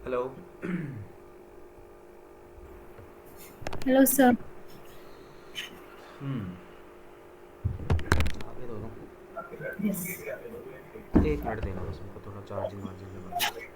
Hello. Hello sir. हम्म। आगे दो दो। यस। 1 मिनट देना बस, मेरे को थोड़ा चार्जिंग वार्जिंग लगाना है।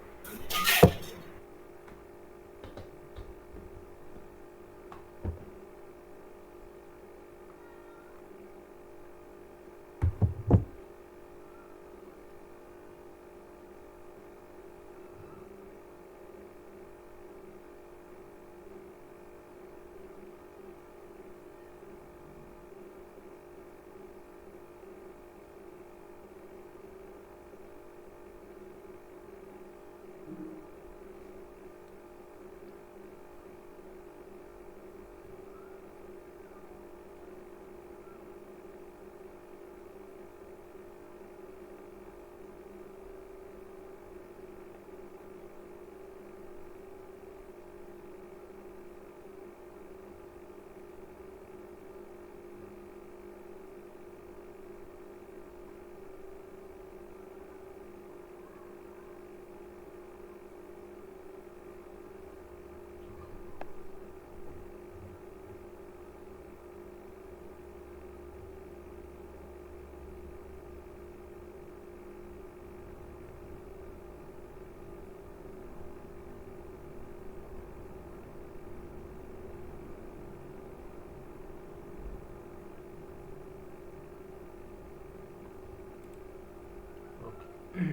ओके।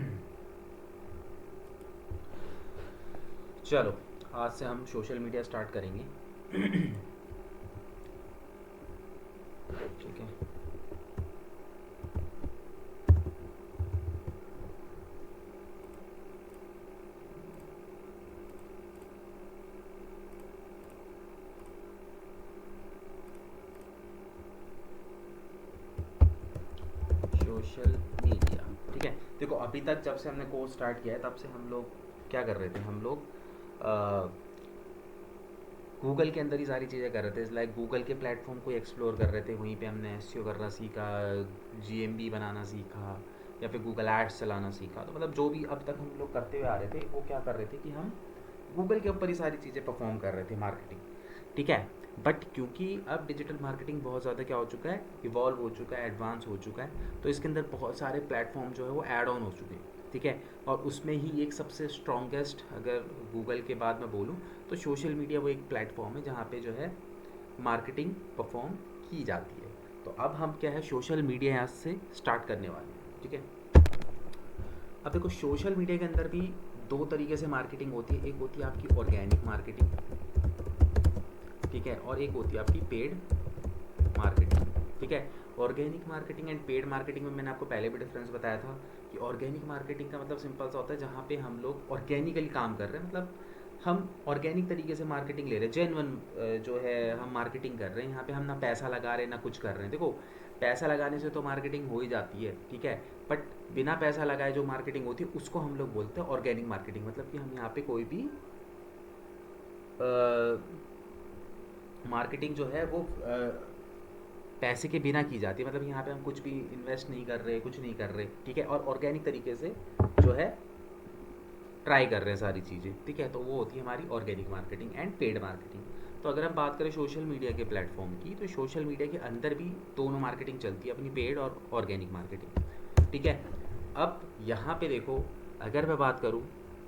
चलो, आज से हम सोशल मीडिया स्टार्ट करेंगे। ठीक है। Social media. ठीक है, देखो अभी तक जब से हमने कोर्स स्टार्ट किया है तब से हम लोग क्या कर रहे थे, हम लोग गूगल के अंदर ही सारी चीज़ें कर रहे थे। लाइक गूगल के प्लेटफॉर्म को एक्सप्लोर कर रहे थे, वहीं पे हमने एसईओ करना सीखा, जीएमबी बनाना सीखा, या फिर गूगल एड्स चलाना सीखा। तो मतलब जो भी अब तक हम लोग करते हुए आ रहे थे वो क्या कर रहे थे कि हम गूगल के ऊपर ही सारी चीज़ें परफॉर्म कर रहे थे, मार्केटिंग। ठीक है। बट क्योंकि अब डिजिटल मार्केटिंग बहुत ज़्यादा क्या हो चुका है, इवॉल्व हो चुका है, एडवांस हो चुका है, तो इसके अंदर बहुत सारे प्लेटफॉर्म जो है वो ऐड ऑन हो चुके हैं। ठीक है। और उसमें ही एक सबसे स्ट्रॉन्गेस्ट, अगर गूगल के बाद मैं बोलूँ तो सोशल मीडिया वो एक प्लेटफॉर्म है जहाँ पे जो है मार्केटिंग परफॉर्म की जाती है। तो अब हम क्या है, सोशल मीडिया यहाँ से स्टार्ट करने वाले हैं। ठीक है। अब देखो सोशल मीडिया के अंदर भी दो तरीके से मार्केटिंग होती है। एक होती है आपकी ऑर्गेनिक मार्केटिंग, ठीक है, और एक होती है आपकी पेड मार्केटिंग। ठीक है। Organic marketing and paid marketing में मैंने आपको पहले भी डिफरेंस बताया था कि ऑर्गेनिक मार्केटिंग का मतलब सिंपल सा होता है जहाँ पे हम लोग ऑर्गेनिकली काम कर रहे हैं, मतलब हम ऑर्गेनिक तरीके से मार्केटिंग ले रहे हैं, जेन्युइन जो है हम मार्केटिंग कर रहे हैं। यहाँ पे हम ना पैसा लगा रहे हैं ना कुछ कर रहे हैं। देखो पैसा लगाने से तो मार्केटिंग हो ही जाती है, ठीक है, बट बिना पैसा लगाए जो मार्केटिंग होती है उसको हम लोग बोलते हैं ऑर्गेनिक मार्केटिंग। मतलब कि हम यहाँ पे कोई भी मार्केटिंग जो है वो पैसे के बिना की जाती है। मतलब यहाँ पे हम कुछ भी इन्वेस्ट नहीं कर रहे, कुछ नहीं कर रहे, ठीक है, और ऑर्गेनिक तरीके से जो है ट्राई कर रहे हैं सारी चीज़ें। ठीक है, तो वो होती है हमारी organic marketing and paid marketing. तो अगर हम बात करें सोशल मीडिया के प्लेटफॉर्म की, तो सोशल मीडिया के अंदर भी दोनों मार्केटिंग चलती है, अपनी पेड और ऑर्गेनिक मार्केटिंग। ठीक है। अब यहाँ पे देखो, अगर मैं बात करूँ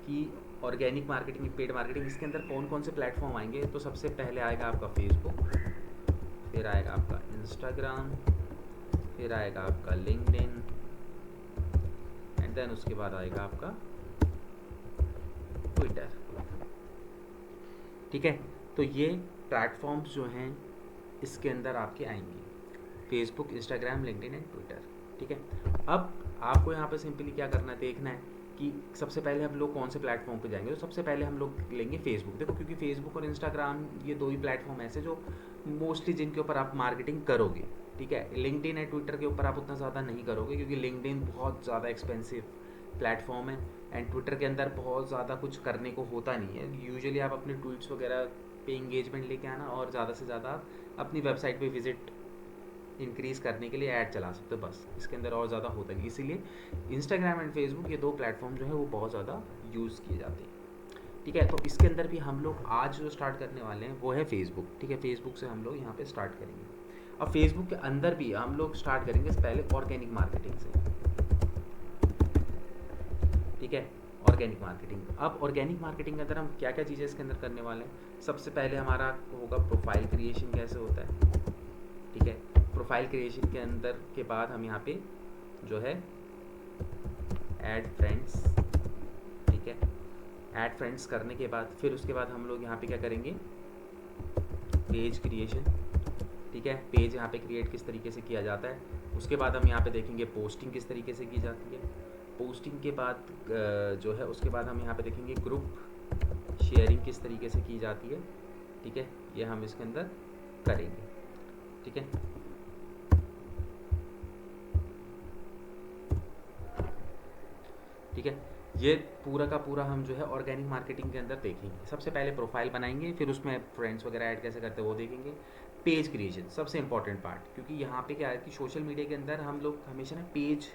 कि ऑर्गेनिक मार्केटिंग, पेड मार्केटिंग, इसके अंदर कौन कौन से प्लेटफॉर्म आएंगे, तो सबसे पहले आएगा आपका फेसबुक, फिर आएगा आपका इंस्टाग्राम, फिर आएगा आपका लिंक्डइन, एंड देन उसके बाद आएगा आपका ट्विटर। ठीक है। तो ये प्लेटफॉर्म्स जो हैं इसके अंदर आपके आएंगे, Facebook, Instagram, LinkedIn and Twitter. ठीक है। अब आपको यहाँ पे सिंपली क्या करना है, देखना है कि सबसे पहले हम लोग कौन से प्लेटफॉर्म पे जाएंगे। तो सबसे पहले हम लोग लेंगे फेसबुक। देखो क्योंकि फेसबुक और इंस्टाग्राम ये दो ही प्लेटफॉर्म ऐसे जो मोस्टली जिनके ऊपर आप मार्केटिंग करोगे। ठीक है। लिंक्डइन एंड ट्विटर के ऊपर आप उतना ज़्यादा नहीं करोगे क्योंकि लिंक्डइन बहुत ज़्यादा एक्सपेंसिव प्लेटफॉर्म है, एंड ट्विटर के अंदर बहुत ज़्यादा कुछ करने को होता नहीं है। यूजुअली आप अपने ट्वीट्स वगैरह पे इंगेजमेंट लेके आना और ज़्यादा से ज़्यादा अपनी वेबसाइट पे विजिट इंक्रीज़ करने के लिए ऐड चला सकते हो, बस इसके अंदर और ज़्यादा होता नहीं। इसीलिए इंस्टाग्राम एंड फेसबुक ये दो प्लेटफॉर्म जो है वो बहुत ज़्यादा यूज़ किए जाते हैं। ठीक है। तो इसके अंदर भी हम लोग आज जो स्टार्ट करने वाले हैं वो है फेसबुक। ठीक है, फेसबुक से हम लोग यहाँ पे स्टार्ट करेंगे। अब फेसबुक के अंदर भी हम लोग स्टार्ट करेंगे पहले ऑर्गेनिक मार्केटिंग से। ठीक है, ऑर्गेनिक मार्केटिंग। अब ऑर्गेनिक मार्केटिंग के अंदर हम क्या क्या चीज़ें इसके अंदर करने वाले हैं। सबसे पहले हमारा होगा प्रोफाइल क्रिएशन कैसे होता है। ठीक है, प्रोफाइल क्रिएशन के अंदर के बाद हम यहाँ पे जो है ऐड फ्रेंड्स। ठीक है, ऐड फ्रेंड्स करने के बाद फिर उसके बाद हम लोग यहाँ पे क्या करेंगे, पेज क्रिएशन। ठीक है, पेज यहाँ पे क्रिएट किस तरीके से किया जाता है। उसके बाद हम यहाँ पे देखेंगे पोस्टिंग किस तरीके से की जाती है। पोस्टिंग के बाद जो है उसके बाद हम यहाँ पे देखेंगे ग्रुप शेयरिंग किस तरीके से की जाती है। ठीक है, ये हम इसके अंदर करेंगे। ठीक है, ठीक है, ये पूरा का पूरा हम जो है ऑर्गेनिक मार्केटिंग के अंदर देखेंगे। सबसे पहले प्रोफाइल बनाएंगे, फिर उसमें फ्रेंड्स वगैरह ऐड कैसे करते हैं वो देखेंगे। पेज क्रिएशन सबसे इंपॉर्टेंट पार्ट, क्योंकि यहाँ पे क्या है कि सोशल मीडिया के अंदर हम लोग हमेशा ना पेज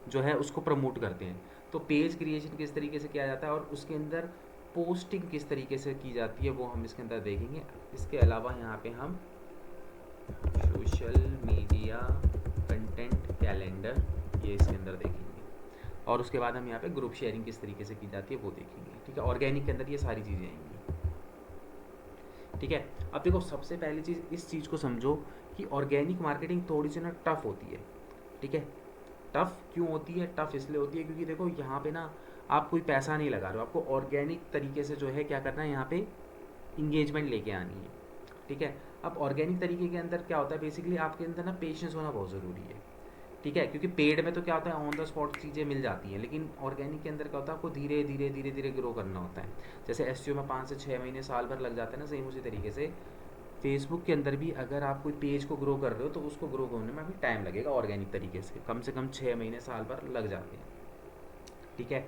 जो है उसको प्रमोट करते हैं। तो पेज क्रिएशन किस तरीके से किया जाता है और उसके अंदर पोस्टिंग किस तरीके से की जाती है वो हम इसके अंदर देखेंगे। इसके अलावा यहाँ पे हम सोशल मीडिया कंटेंट कैलेंडर ये इसके अंदर देखेंगे, और उसके बाद हम यहाँ पे ग्रुप शेयरिंग किस तरीके से की जाती है वो देखेंगे। ठीक है, ऑर्गेनिक के अंदर ये सारी चीज़ें आएंगी। ठीक है, अब देखो सबसे पहली चीज़ इस चीज़ को समझो कि ऑर्गेनिक मार्केटिंग थोड़ी सी ना टफ होती है। ठीक है, टफ क्यों होती है, टफ इसलिए होती है क्योंकि देखो यहाँ पे ना आप कोई पैसा नहीं लगा रहे हो, आपको ऑर्गेनिक तरीके से जो है क्या करना है, यहाँ पे इंगेजमेंट लेके आनी है। ठीक है, अब ऑर्गेनिक तरीके के अंदर क्या होता है, बेसिकली आपके अंदर ना पेशेंस होना बहुत ज़रूरी है। ठीक है, क्योंकि पेड में तो क्या होता है ऑन द स्पॉट चीज़ें मिल जाती हैं, लेकिन ऑर्गेनिक के अंदर क्या होता है आपको धीरे धीरे धीरे धीरे ग्रो करना होता है। जैसे एसईओ में 5 से 6 महीने साल भर लग जाते हैं ना, सेम उसी तरीके से फेसबुक के अंदर भी अगर आप कोई पेज को ग्रो कर रहे हो तो उसको ग्रो करने में अभी टाइम लगेगा। ऑर्गेनिक तरीके से कम 6 महीने साल भर लग जाते हैं। ठीक है,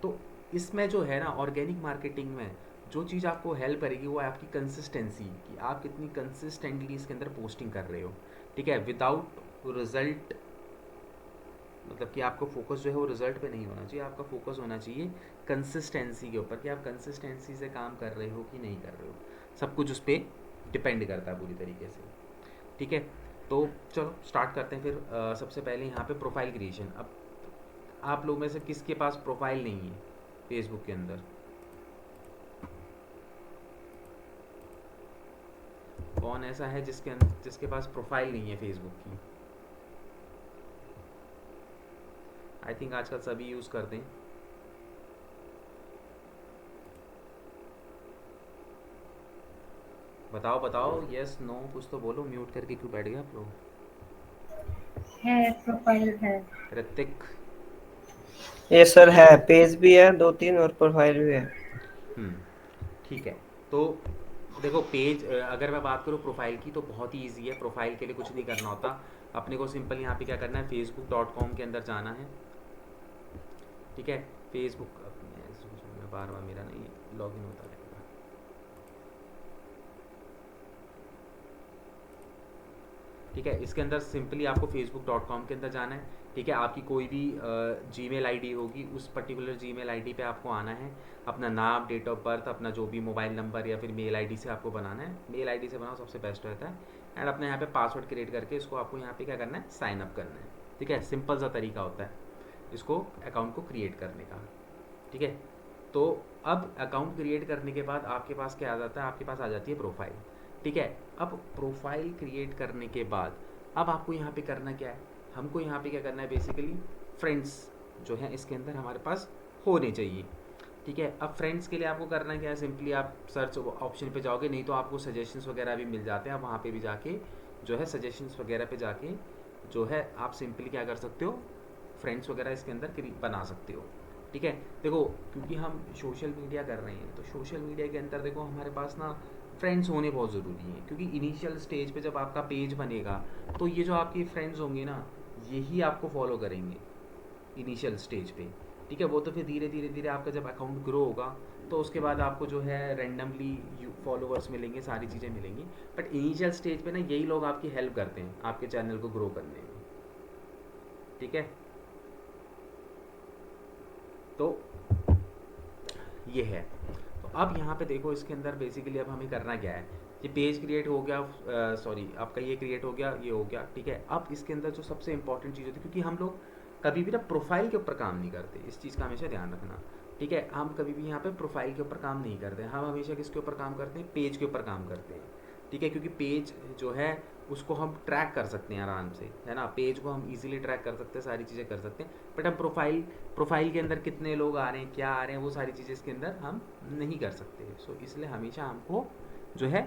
तो इसमें जो है ना ऑर्गेनिक मार्केटिंग में जो चीज़ आपको हेल्प करेगी वो है आपकी कंसिस्टेंसी, कि आप कितनी कंसिस्टेंटली इसके अंदर पोस्टिंग कर रहे हो। ठीक है, विदाउट रिजल्ट, मतलब कि आपका फोकस जो है वो रिजल्ट पे नहीं होना चाहिए, आपका फोकस होना चाहिए कंसिस्टेंसी के ऊपर, कि आप कंसिस्टेंसी से काम कर रहे हो कि नहीं कर रहे हो। सब कुछ उस पर डिपेंड करता है पूरी तरीके से। ठीक है, तो चलो स्टार्ट करते हैं फिर। सबसे पहले यहाँ पे प्रोफाइल क्रिएशन। अब आप लोग में से किसके पास प्रोफाइल नहीं है फेसबुक के अंदर, कौन ऐसा है जिसके पास प्रोफाइल नहीं है फेसबुक की। आई थिंक आजकल सभी यूज़ करते हैं। बताओ बताओ, यस नो कुछ तो बोलो, म्यूट करके क्यों बैठ गए आप लोग। है, प्रोफाइल है। ऋतिक। ये सर है, पेज भी है 2-3 और प्रोफाइल भी है। ठीक है, तो देखो पेज अगर मैं बात करूँ प्रोफाइल की तो बहुत ही ईजी है। प्रोफाइल के लिए कुछ नहीं करना होता, अपने को सिंपल यहाँ पे क्या करना है, facebook.com के अंदर जाना है। ठीक है, फेसबुक में बार बार मेरा नहीं लॉगिन होता रहेगा। ठीक है, इसके अंदर सिंपली आपको facebook.com के अंदर जाना है। ठीक है, आपकी कोई भी जीमेल आईडी होगी, उस पर्टिकुलर जीमेल आईडी पे आपको आना है। अपना नाम, डेट ऑफ बर्थ, अपना जो भी मोबाइल नंबर या फिर मेल आईडी से आपको बनाना है। मेल आईडी से बनाओ सबसे बेस्ट रहता है। एंड अपने यहाँ पे पासवर्ड क्रिएट करके इसको आपको यहाँ पे क्या करना है, साइन अप करना है। ठीक है, सिंपल सा तरीका होता है इसको अकाउंट को क्रिएट करने का। ठीक है, तो अब अकाउंट क्रिएट करने के बाद आपके पास क्या आ जाता है, आपके पास आ जाती है प्रोफाइल। ठीक है, अब प्रोफाइल क्रिएट करने के बाद अब आपको यहाँ पे करना क्या है, हमको यहाँ पे क्या करना है, बेसिकली फ्रेंड्स जो है इसके अंदर हमारे पास होने चाहिए। ठीक है, अब फ्रेंड्स के लिए आपको करना क्या है, सिंपली आप सर्च ऑप्शन पे जाओगे, नहीं तो आपको सजेशंस वगैरह भी मिल जाते हैं। आप वहाँ पे भी जाके जो है सजेशंस वगैरह पे जाके जो है आप सिंपली क्या कर सकते हो, फ्रेंड्स वगैरह इसके अंदर बना सकते हो। ठीक है, देखो क्योंकि हम सोशल मीडिया कर रहे हैं तो सोशल मीडिया के अंदर देखो हमारे पास ना फ्रेंड्स होने बहुत ज़रूरी हैं, क्योंकि इनिशियल स्टेज पे जब आपका पेज बनेगा तो ये जो आपके फ्रेंड्स होंगे ना यही आपको फॉलो करेंगे इनिशियल स्टेज पे। ठीक है, वो तो फिर धीरे धीरे धीरे आपका जब अकाउंट ग्रो होगा तो उसके बाद आपको जो है रैंडमली फॉलोअर्स मिलेंगे, सारी चीज़ें मिलेंगी। बट इनिशियल स्टेज पे ना यही लोग आपकी हेल्प करते हैं आपके चैनल को ग्रो करने में। ठीक है, तो ये है। तो अब यहाँ पे देखो इसके अंदर बेसिकली अब हमें करना क्या है, ये पेज क्रिएट हो गया, सॉरी आपका ये क्रिएट हो गया, ये हो गया, ठीक है। अब इसके अंदर जो सबसे इंपॉर्टेंट चीज़ होती है, क्योंकि हम लोग कभी भी ना प्रोफाइल के ऊपर काम नहीं करते, इस चीज़ का हमेशा ध्यान रखना, ठीक है। हम कभी भी यहाँ पे प्रोफाइल के ऊपर काम नहीं करते, हम हमेशा किसके ऊपर काम करते हैं, पेज के ऊपर काम करते हैं, ठीक है। क्योंकि पेज जो है उसको हम ट्रैक कर सकते हैं आराम से, है ना, पेज को हम इजीली ट्रैक कर सकते हैं, सारी चीज़ें कर सकते हैं। बट हम प्रोफाइल के अंदर कितने लोग आ रहे हैं, क्या आ रहे हैं, वो सारी चीज़ें इसके अंदर हम नहीं कर सकते। सो इसलिए हमेशा हमको जो है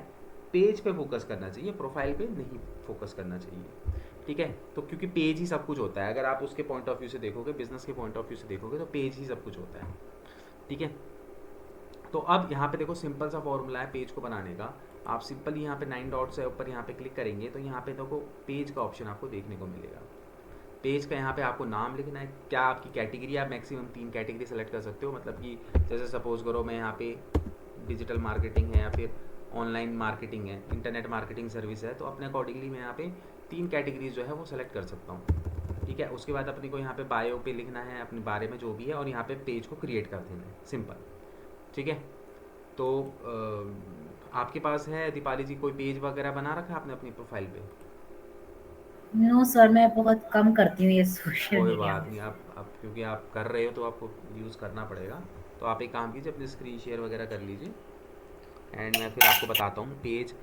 पेज पे फोकस करना चाहिए, प्रोफाइल पे नहीं फोकस करना चाहिए, ठीक है। तो क्योंकि पेज ही सब कुछ होता है, अगर आप उसके पॉइंट ऑफ व्यू से देखोगे, बिजनेस के पॉइंट ऑफ व्यू से देखोगे, तो पेज ही सब कुछ होता है, ठीक है। तो अब यहाँ पे देखो सिंपल सा फॉर्मूला है पेज को बनाने का। आप सिंपली यहाँ पे 9 डॉट्स है ऊपर, यहाँ पे क्लिक करेंगे तो यहाँ पे देखो पेज का ऑप्शन आपको देखने को मिलेगा। पेज का यहाँ पे आपको नाम लिखना है, क्या आपकी कैटेगरी, आप मैक्सिमम 3 कैटेगरी सेलेक्ट कर सकते हो। मतलब कि जैसे सपोज करो मैं यहाँ पे डिजिटल मार्केटिंग है या फिर ऑनलाइन मार्केटिंग है, इंटरनेट मार्केटिंग सर्विस है, तो अपने अकॉर्डिंगली मैं यहाँ पे 3 कैटेगरीज जो है वो सेलेक्ट कर सकता हूँ, ठीक है। उसके बाद अपने को यहाँ पे बायो पे लिखना है अपने बारे में जो भी है, और यहाँ पे पेज को क्रिएट कर देना है, सिंपल, ठीक है। तो आपके पास है दीपाली जी कोई पेज वगैरह बना रखा है आपने अपनी प्रोफाइल पे? नो सर, मैं बहुत कम करती हूँ ये सोशल कोई मीडिया बात में। नहीं, आप क्योंकि आप कर रहे हो तो आपको यूज़ करना पड़ेगा। तो आप एक काम कीजिए, अपनी स्क्रीन शेयर वगैरह कर लीजिए, एंड मैं फिर आपको बताता हूँ पेज।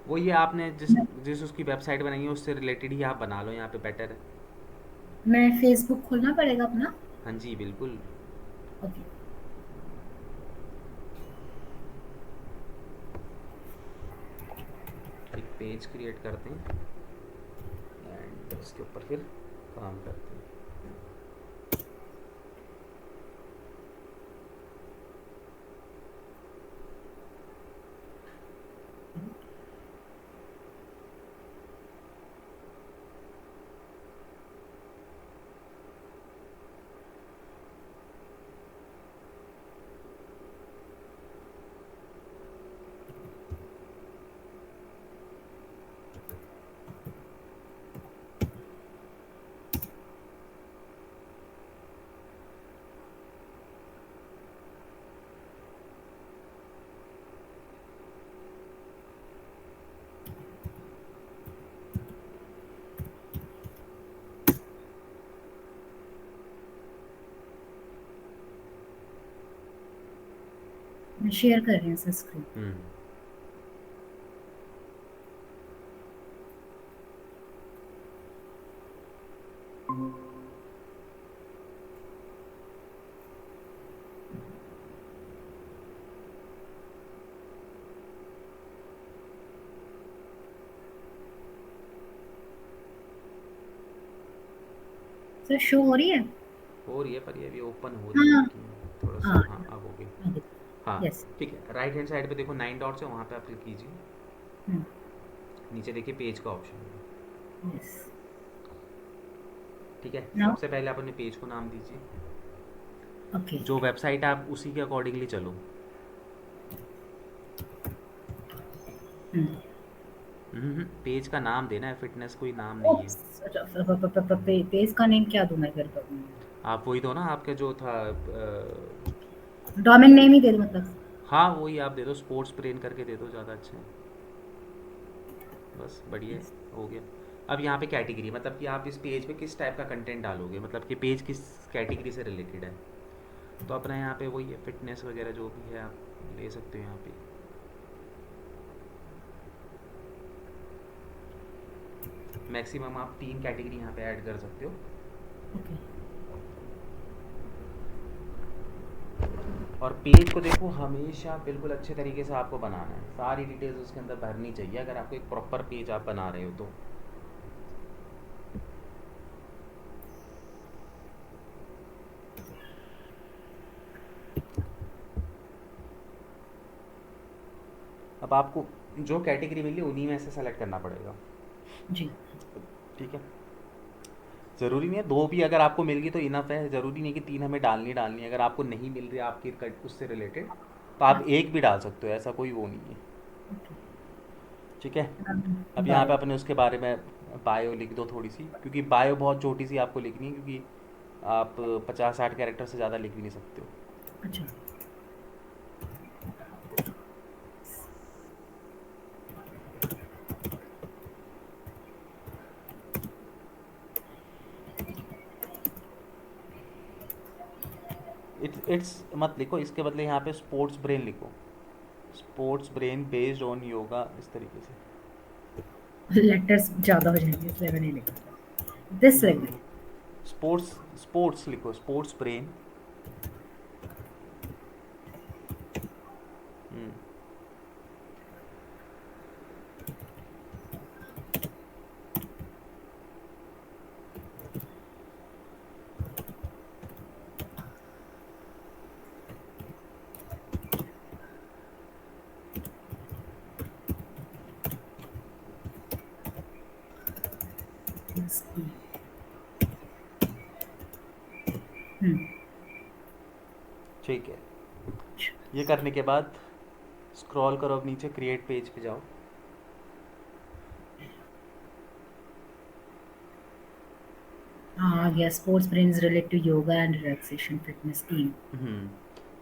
वो ये आपने जिस मैं जिस उसकी वेबसाइट बनाई है उससे रिलेटेड ही आप बना लो, यहाँ पे बेटर है। मैं फेसबुक खोलना पड़ेगा अपना? हाँ जी बिल्कुल। ओके। एक पेज क्रिएट करते हैं एंड उसके ऊपर फिर काम करते हैं। मैं शेयर कर रही हूँ सर स्क्रीन। हम्म। सर शो हो रही है? हो रही है पर ये अभी ओपन हो रही है हाँ लेकिन थोड़ा सा, हाँ, हाँ अब हो गई। आगे। हाँ यस। ठीक है, राइट हैंड साइड पे देखो 9 डॉट्स है, वहाँ पे आप क्लिक कीजिए, नीचे देखिए पेज का ऑप्शन है, यस। ठीक है। नाउ। सबसे पहले आप अपने पेज को नाम दीजिए, ओके। जो वेबसाइट है आप उसी के अकॉर्डिंगली चलो। पेज का नाम देना है, फिटनेस कोई नाम नहीं है। पेज का नेम क्या दूं मैं फिर तो? आप वही दो ना आपके जो था, डोमेन नेम ही दे दूं मतलब? हाँ वही आप दे दो, स्पोर्ट्स ब्रेन करके दे दो, ज़्यादा अच्छा है। बस बढ़िया है, यस। हो गया। अब यहाँ पे कैटेगरी, मतलब कि आप इस पेज पे किस टाइप का कंटेंट डालोगे, मतलब कि पेज किस कैटेगरी से रिलेटेड है। तो अपना यहाँ पे वही है, फिटनेस वगैरह जो भी है आप ले सकते हो यहाँ पे। मैक्सिमम आप 3 कैटेगरी यहाँ पे ऐड कर सकते हो। ओके। और पेज को देखो हमेशा बिल्कुल अच्छे तरीके से आपको बनाना है, सारी डिटेल्स उसके अंदर भरनी चाहिए अगर आपको एक प्रॉपर पेज आप बना रहे हो तो। अब आपको जो कैटेगरी मिली उन्हीं में से सेलेक्ट करना पड़ेगा, जी। ठीक है। ज़रूरी नहीं है 2 भी अगर आपको मिल गई तो इनफ है, ज़रूरी नहीं कि 3 हमें डालनी है। अगर आपको नहीं मिल रही आपकी उससे रिलेटेड तो आप एक भी डाल सकते हो, ऐसा कोई वो नहीं है, ठीक है। अब यहाँ पे बाय। अपने उसके बारे में बायो लिख दो थोड़ी सी, क्योंकि बायो बहुत छोटी सी आपको लिखनी है, क्योंकि आप 50-60 कैरेक्टर से ज़्यादा लिख भी नहीं सकते हो। अच्छा। इट्स मत लिखो, इसके बदले यहाँ पे स्पोर्ट्स ब्रेन लिखो। Sports brain based on yoga, इस तरीके से। लेटर्स ज़्यादा हो जाएंगे इसलिए मैंने लिखा दिस लिख हम्म, स्पोर्ट्स स्पोर्ट्स लिखो, स्पोर्ट्स ब्रेन। हम्म, दिया। हम्म। ठीक है। ये करने के बाद स्क्रॉल करो अब नीचे, क्रिएट पेज पे जाओ। हाँ आ गया, sports brains relate to yoga and relaxation fitness team.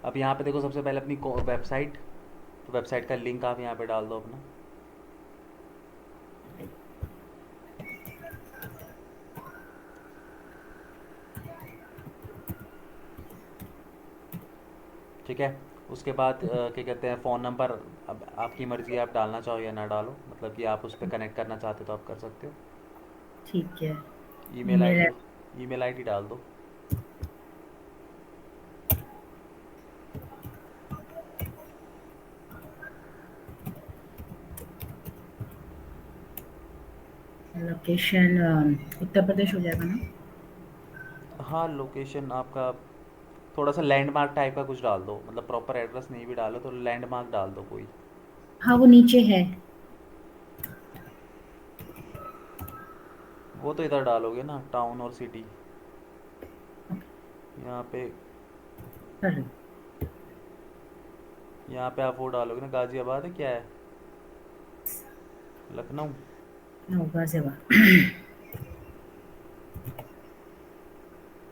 अब यहाँ पे देखो, सबसे पहले अपनी वेबसाइट, तो वेबसाइट का लिंक आप यहाँ पे डाल दो अपना। ठीक है। उसके बाद क्या कहते हैं, फ़ोन नंबर अब आपकी मर्ज़ी है, आप डालना चाहो या ना डालो, मतलब कि आप उस पर कनेक्ट करना चाहते हो तो आप कर सकते हो। ठीक है। Email email ID, email ID डाल दो। लोकेशन उत्तर प्रदेश हो जाएगा ना? हाँ, लोकेशन आपका थोड़ा सा लैंडमार्क टाइप का कुछ डाल दो, मतलब प्रॉपर एड्रेस नहीं भी डालो तो लैंडमार्क डाल दो कोई। हाँ वो नीचे है। वो तो इधर डालोगे ना, टाउन और सिटी। यहाँ पे, कर रही यहाँ पे आप वो डालोगे ना, गाज़ियाबाद है क्या है, लखनऊ। हूँ। गाजियाबाद।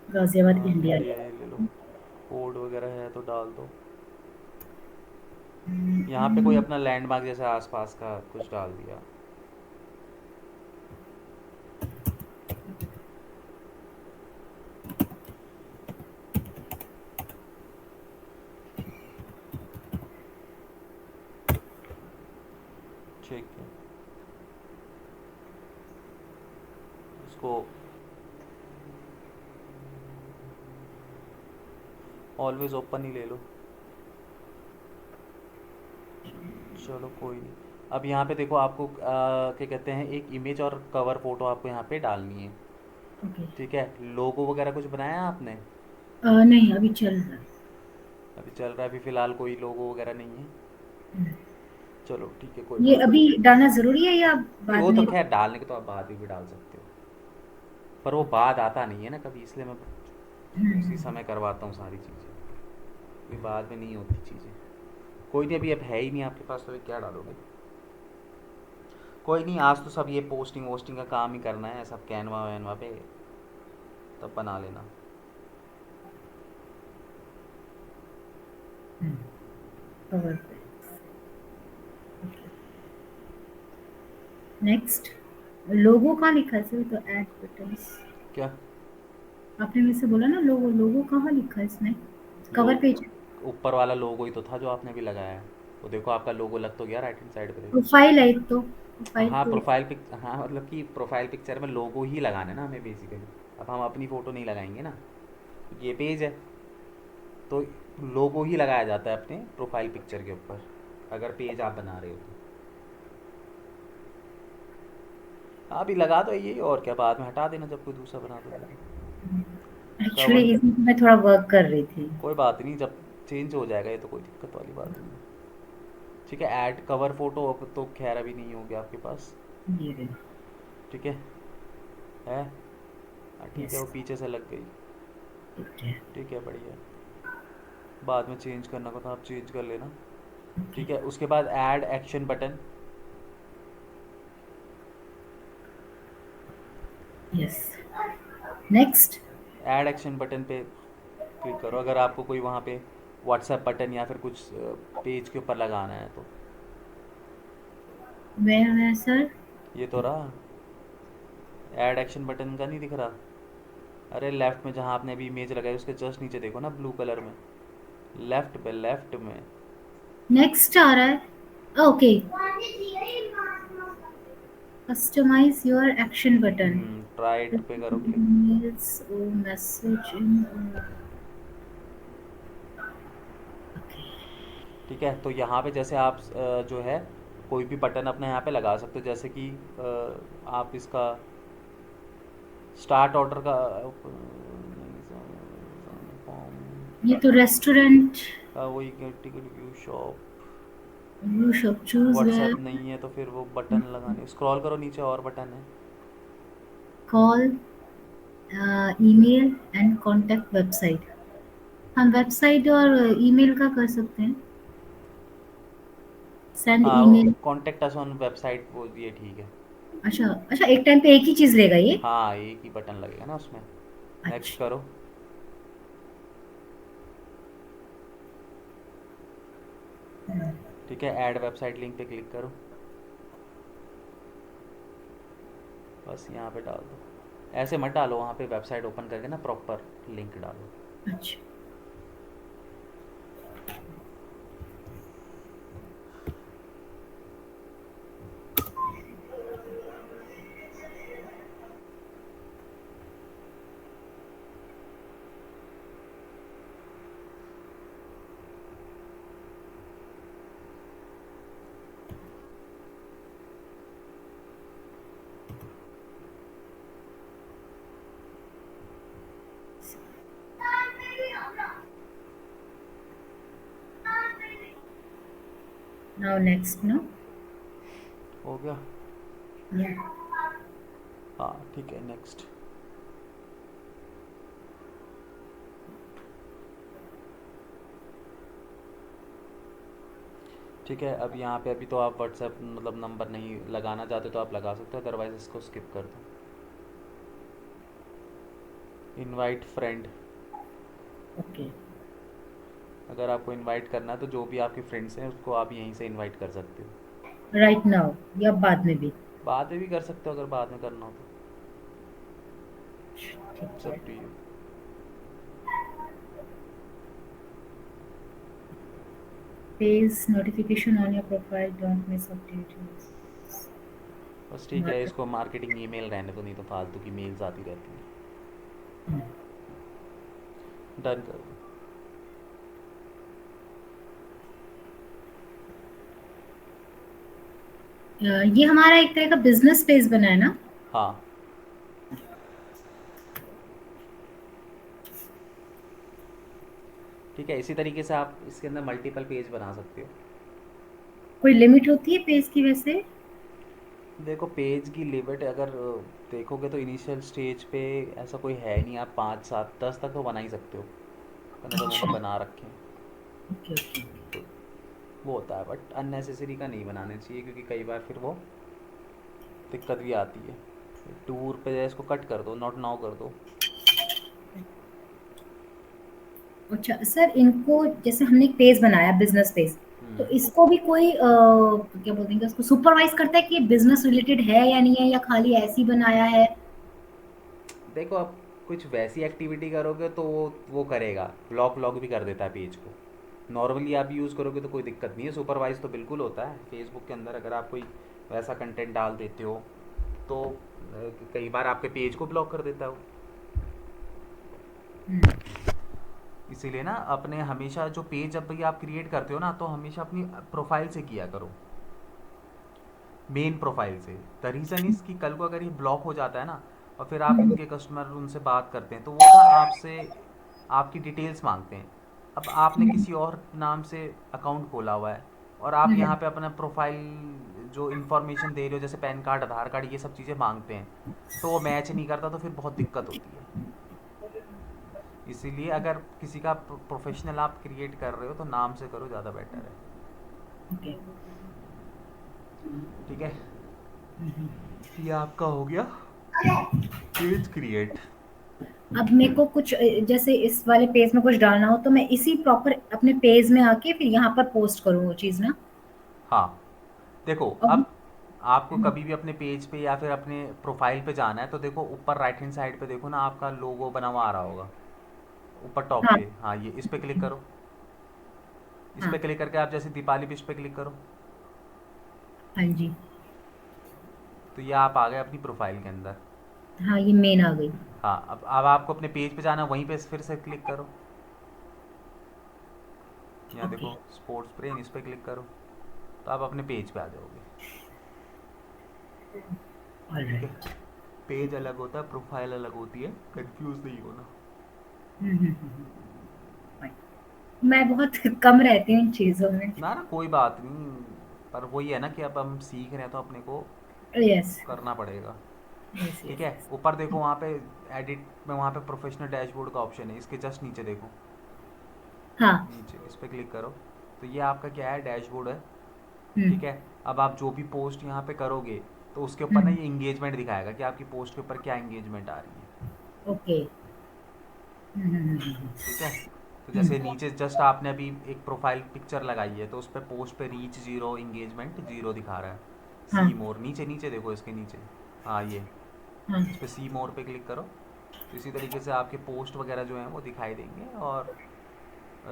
गाजियाबाद हाँ इंडिया। ये ले लो, कोड वगैरह है तो डाल दो। यहाँ पे कोई अपना लैंडमार्क जैसे आसपास का कुछ डाल दिया। ठीक है, इसको ऑलवेज ओपन ही ले लो। चलो कोई नहीं। अब यहाँ पे देखो, आपको क्या कहते हैं, एक इमेज और कवर फोटो आपको यहाँ पे डालनी है। ओके। ठीक है। लोगो वगैरह कुछ बनाया है आपने? नहीं अभी चल रहा है। अभी चल रहा है, अभी फ़िलहाल कोई लोगो वगैरह नहीं है। चलो ठीक है, कोई ये बात अभी डालना जरूरी है या नहीं। वो बाद तो में? खैर डालने के तो आप बाद में भी डाल सकते हो, पर वो बाद आता नहीं है ना कभी, इसलिए मैं उसी समय करवाता हूँ सारी चीज़ें, अभी बाद में नहीं होती चीज़ें। कोई नहीं, अभी अब है ही नहीं आपके पास तो अभी क्या डालोगे। कोई नहीं, आज तो सब ये पोस्टिंग वोस्टिंग का काम ही करना है, सब कैनवा वैनवा पे, तब बना लेना। कवर पे। नेक्स्ट। लोगो कहाँ लिखा है सर? तो ऐड बटन्स क्या? आपने मेरे से बोला ना, लोगो लोगो कहाँ लिखा है इसमें? Cover page. लोग ऊपर वाला लोगो ही तो था जो आपने भी लगाया है, वो देखो आपका लोगो लग तो गया, राइट हैंड साइड पे देखो। प्रोफाइल है एक तो, प्रोफाइल हाँ पे। प्रोफाइल पिक, हाँ मतलब कि प्रोफाइल पिक्चर में लोगो ही लगाना है ना हमें बेसिकली। अब हम अपनी फ़ोटो नहीं लगाएंगे ना, ये पेज है तो लोगो ही लगाया जाता है अपने प्रोफाइल पिक्चर के ऊपर, अगर पेज आप बना रहे हो तो। हाँ अभी लगा दो यही, और क्या, बाद में हटा देना जब कोई दूसरा बना दोगे तो। एक्चुअली कवर, इसमें मैं थोड़ा वर्क कर रही थी। कोई बात नहीं, जब चेंज हो जाएगा ये तो कोई दिक्कत वाली बात नहीं है। ठीक है, ऐड कवर फोटो अब तो खैर अभी नहीं होगी आपके पास। ये रही। ठीक है। हाँ ठीक है, यस। वो पीछे से लग गई। ठीक है। ठीक है, बढ़िया। बाद में चेंज करना को तो आप चेंज कर लेना। ओके। ठीक है, उसके बाद add action button. Yes. Next. Add action button पे क्लिक करो, अगर आपको कोई वहाँ पे व्हाट्सएप बटन या फिर कुछ पेज के ऊपर लगाना है तो। Where sir? ये तो रहा, ऐड एक्शन बटन का नहीं दिख रहा? अरे लेफ्ट में जहाँ आपने अभी इमेज लगाई उसके जस्ट नीचे देखो ना, ब्लू कलर में, लेफ्ट पे, लेफ्ट में। Next आ रहा है। Okay. Customize your action button. Right पे करो click. Emails or message in. Okay. ठीक है, तो यहाँ पे जैसे आप जो है कोई भी बटन अपने यहाँ पे लगा सकते हो, जैसे कि आप इसका स्टार्ट ऑर्डर का ये तो रेस्टोरेंट। वही ticket view shop. You should choose where. WhatsApp नहीं है तो फिर वो बटन लगाने, स्क्रॉल करो नीचे और बटन है। Call, email and contact website. हम वेबसाइट और ईमेल का कर सकते हैं। Send email. Contact us on website, वो ये ठीक है। अच्छा अच्छा, एक टाइम पे एक ही चीज लेगा ये। हाँ, एक ही बटन लगेगा ना उसमें। नेक्स्ट अच्छा। करो। ठीक है, ऐड वेबसाइट लिंक पे क्लिक करो, बस यहाँ पे डाल दो। ऐसे मत डालो, वहाँ पे वेबसाइट ओपन करके ना प्रॉपर लिंक डालो। अच्छा। Now next, no? हो गया? Yeah. हाँ ठीक है, नेक्स्ट। ठीक है, अब यहाँ पे अभी तो आप व्हाट्सएप मतलब नंबर नहीं लगाना चाहते तो आप लगा सकते हो, अदरवाइज इसको स्किप कर दो। Invite friend, Okay. अगर आपको इनवाइट करना है तो जो भी आपके फ्रेंड्स हैं उसको आप यहीं से इनवाइट कर सकते हो। Right now या बाद में भी? बाद में भी कर सकते हो अगर बाद में करना हो तो, ठीक है। सब to you. Page notification on your profile, don't miss updates. बस ठीक है, इसको मार्केटिंग ईमेल रहने दो, नहीं तो फालतू की मेल्स आती रहती हैं। डन कर दो। ये हमारा एक तरह का बिजनेस पेज बना है ना? हाँ, ठीक है, इसी तरीके से आप इसके अंदर मल्टीपल पेज बना सकते हो। कोई लिमिट होती है पेज की वैसे? देखो, पेज की लिमिट अगर देखोगे तो इनिशियल स्टेज पे ऐसा कोई है नहीं, आप 5 7 10 तक तो बना ही सकते हो, मैंने तो अच्छा। बना रखे हैं। Okay okay. तो वो होता है, बट अननेसेसरी का नहीं बनाने चाहिए, क्योंकि कई बार फिर वो दिक्कत भी आती है। टूर पे इसको कट कर दो, नॉट नाउ कर दो। अच्छा सर, इनको जैसे हमने एक पेज बनाया बिजनेस पेज, तो हम्म, इसको भी कोई क्या बोलते हैं, उसको सुपरवाइज करता है कि ये बिजनेस रिलेटेड है या नहीं है, या खाली ऐसे ही बनाया है? देखो आप कुछ वैसी एक्टिविटी करोगे तो वो करेगा, ब्लॉक व्लॉग भी कर देता है पेज को। नॉर्मली आप यूज़ करोगे तो कोई दिक्कत नहीं है, सुपरवाइज तो बिल्कुल होता है फेसबुक के अंदर। अगर आप कोई वैसा कंटेंट डाल देते हो तो कई बार आपके पेज को ब्लॉक कर देता है वो। इसीलिए ना अपने हमेशा जो पेज जब भी आप क्रिएट करते हो ना, तो हमेशा अपनी प्रोफाइल से किया करो, मेन प्रोफाइल से। द रीज़न इज़ कि कल को अगर ये ब्लॉक हो जाता है ना, और फिर आप इनके कस्टमर उनसे बात करते हैं तो वो ना आपसे आपकी डिटेल्स मांगते हैं। अब आपने किसी और नाम से अकाउंट खोला हुआ है और आप यहाँ पे अपना प्रोफाइल जो इन्फॉर्मेशन दे रहे हो, जैसे पैन कार्ड, आधार कार्ड, ये सब चीज़ें मांगते हैं, तो वो मैच नहीं करता, तो फिर बहुत दिक्कत होती है। इसीलिए अगर किसी का प्रोफेशनल आप क्रिएट कर रहे हो तो नाम से करो, ज़्यादा बेटर है। ओके। ठीक है, ये आपका हो गया पेज क्रिएट। अब मेरे को कुछ जैसे इस वाले पेज में कुछ डालना हो तो मैं इसी प्रॉपर अपने पेज में आके फिर यहाँ पर पोस्ट करूँ वो चीज़ ना। हाँ, देखो और अब आपको कभी भी अपने पेज पे या फिर अपने प्रोफाइल पे जाना है तो देखो ऊपर राइट हैंड साइड पे देखो ना, आपका लोगो बना हुआ आ रहा होगा ऊपर टॉप हाँ पे। हाँ, ये इस पे क्लिक करो। इस पे हाँ क्लिक करके आप जैसे दीपाली भी इस पे क्लिक करो, हाँ जी। तो ये आप आ गए अपनी प्रोफाइल के अंदर। हाँ ये मेन आ गई। हाँ, अब आपको अपने पेज पे जाना है, वहीं पे फिर से क्लिक करो। यहाँ ओके। देखो स्पोर्ट्स ब्रेन, इस पे क्लिक करो तो आप अपने पेज पे आ जाओगे। ठीक है, ऑलराइट। पेज अलग होता है, प्रोफाइल अलग होती है, कंफ्यूज नहीं होना। फाइन। मैं बहुत कम रहती हूँ इन चीज़ों में। ना ना, कोई बात नहीं, पर वही है ना कि अब हम सीख रहे हैं तो अपने को यस करना पड़ेगा। यस ठीक यस है, यस। ऊपर देखो वहाँ पे एडिट में, वहाँ पे प्रोफेशनल डैशबोर्ड का ऑप्शन है, इसके जस्ट नीचे देखो, हाँ। नीचे इस पे क्लिक करो तो ये आपका क्या है, डैशबोर्ड है। हम्म ठीक है, अब आप जो भी पोस्ट यहाँ पे करोगे तो उसके ऊपर ना हम्म। ये इंगेजमेंट दिखाएगा कि आपकी पोस्ट के ऊपर क्या इंगेजमेंट आ रही है। ओके। ठीक है, तो हम्म। जैसे नीचे जस्ट आपने अभी एक प्रोफाइल पिक्चर लगाई है तो उस पर पोस्ट पे रीच जीरो, इंगेजमेंट जीरो दिखा रहा है। हाँ सी मोर, नीचे नीचे देखो इसके नीचे। हाँ, ये हाँ। इस पर सी मोर पे क्लिक करो तो इसी तरीके से आपके पोस्ट वगैरह जो हैं वो दिखाई देंगे, और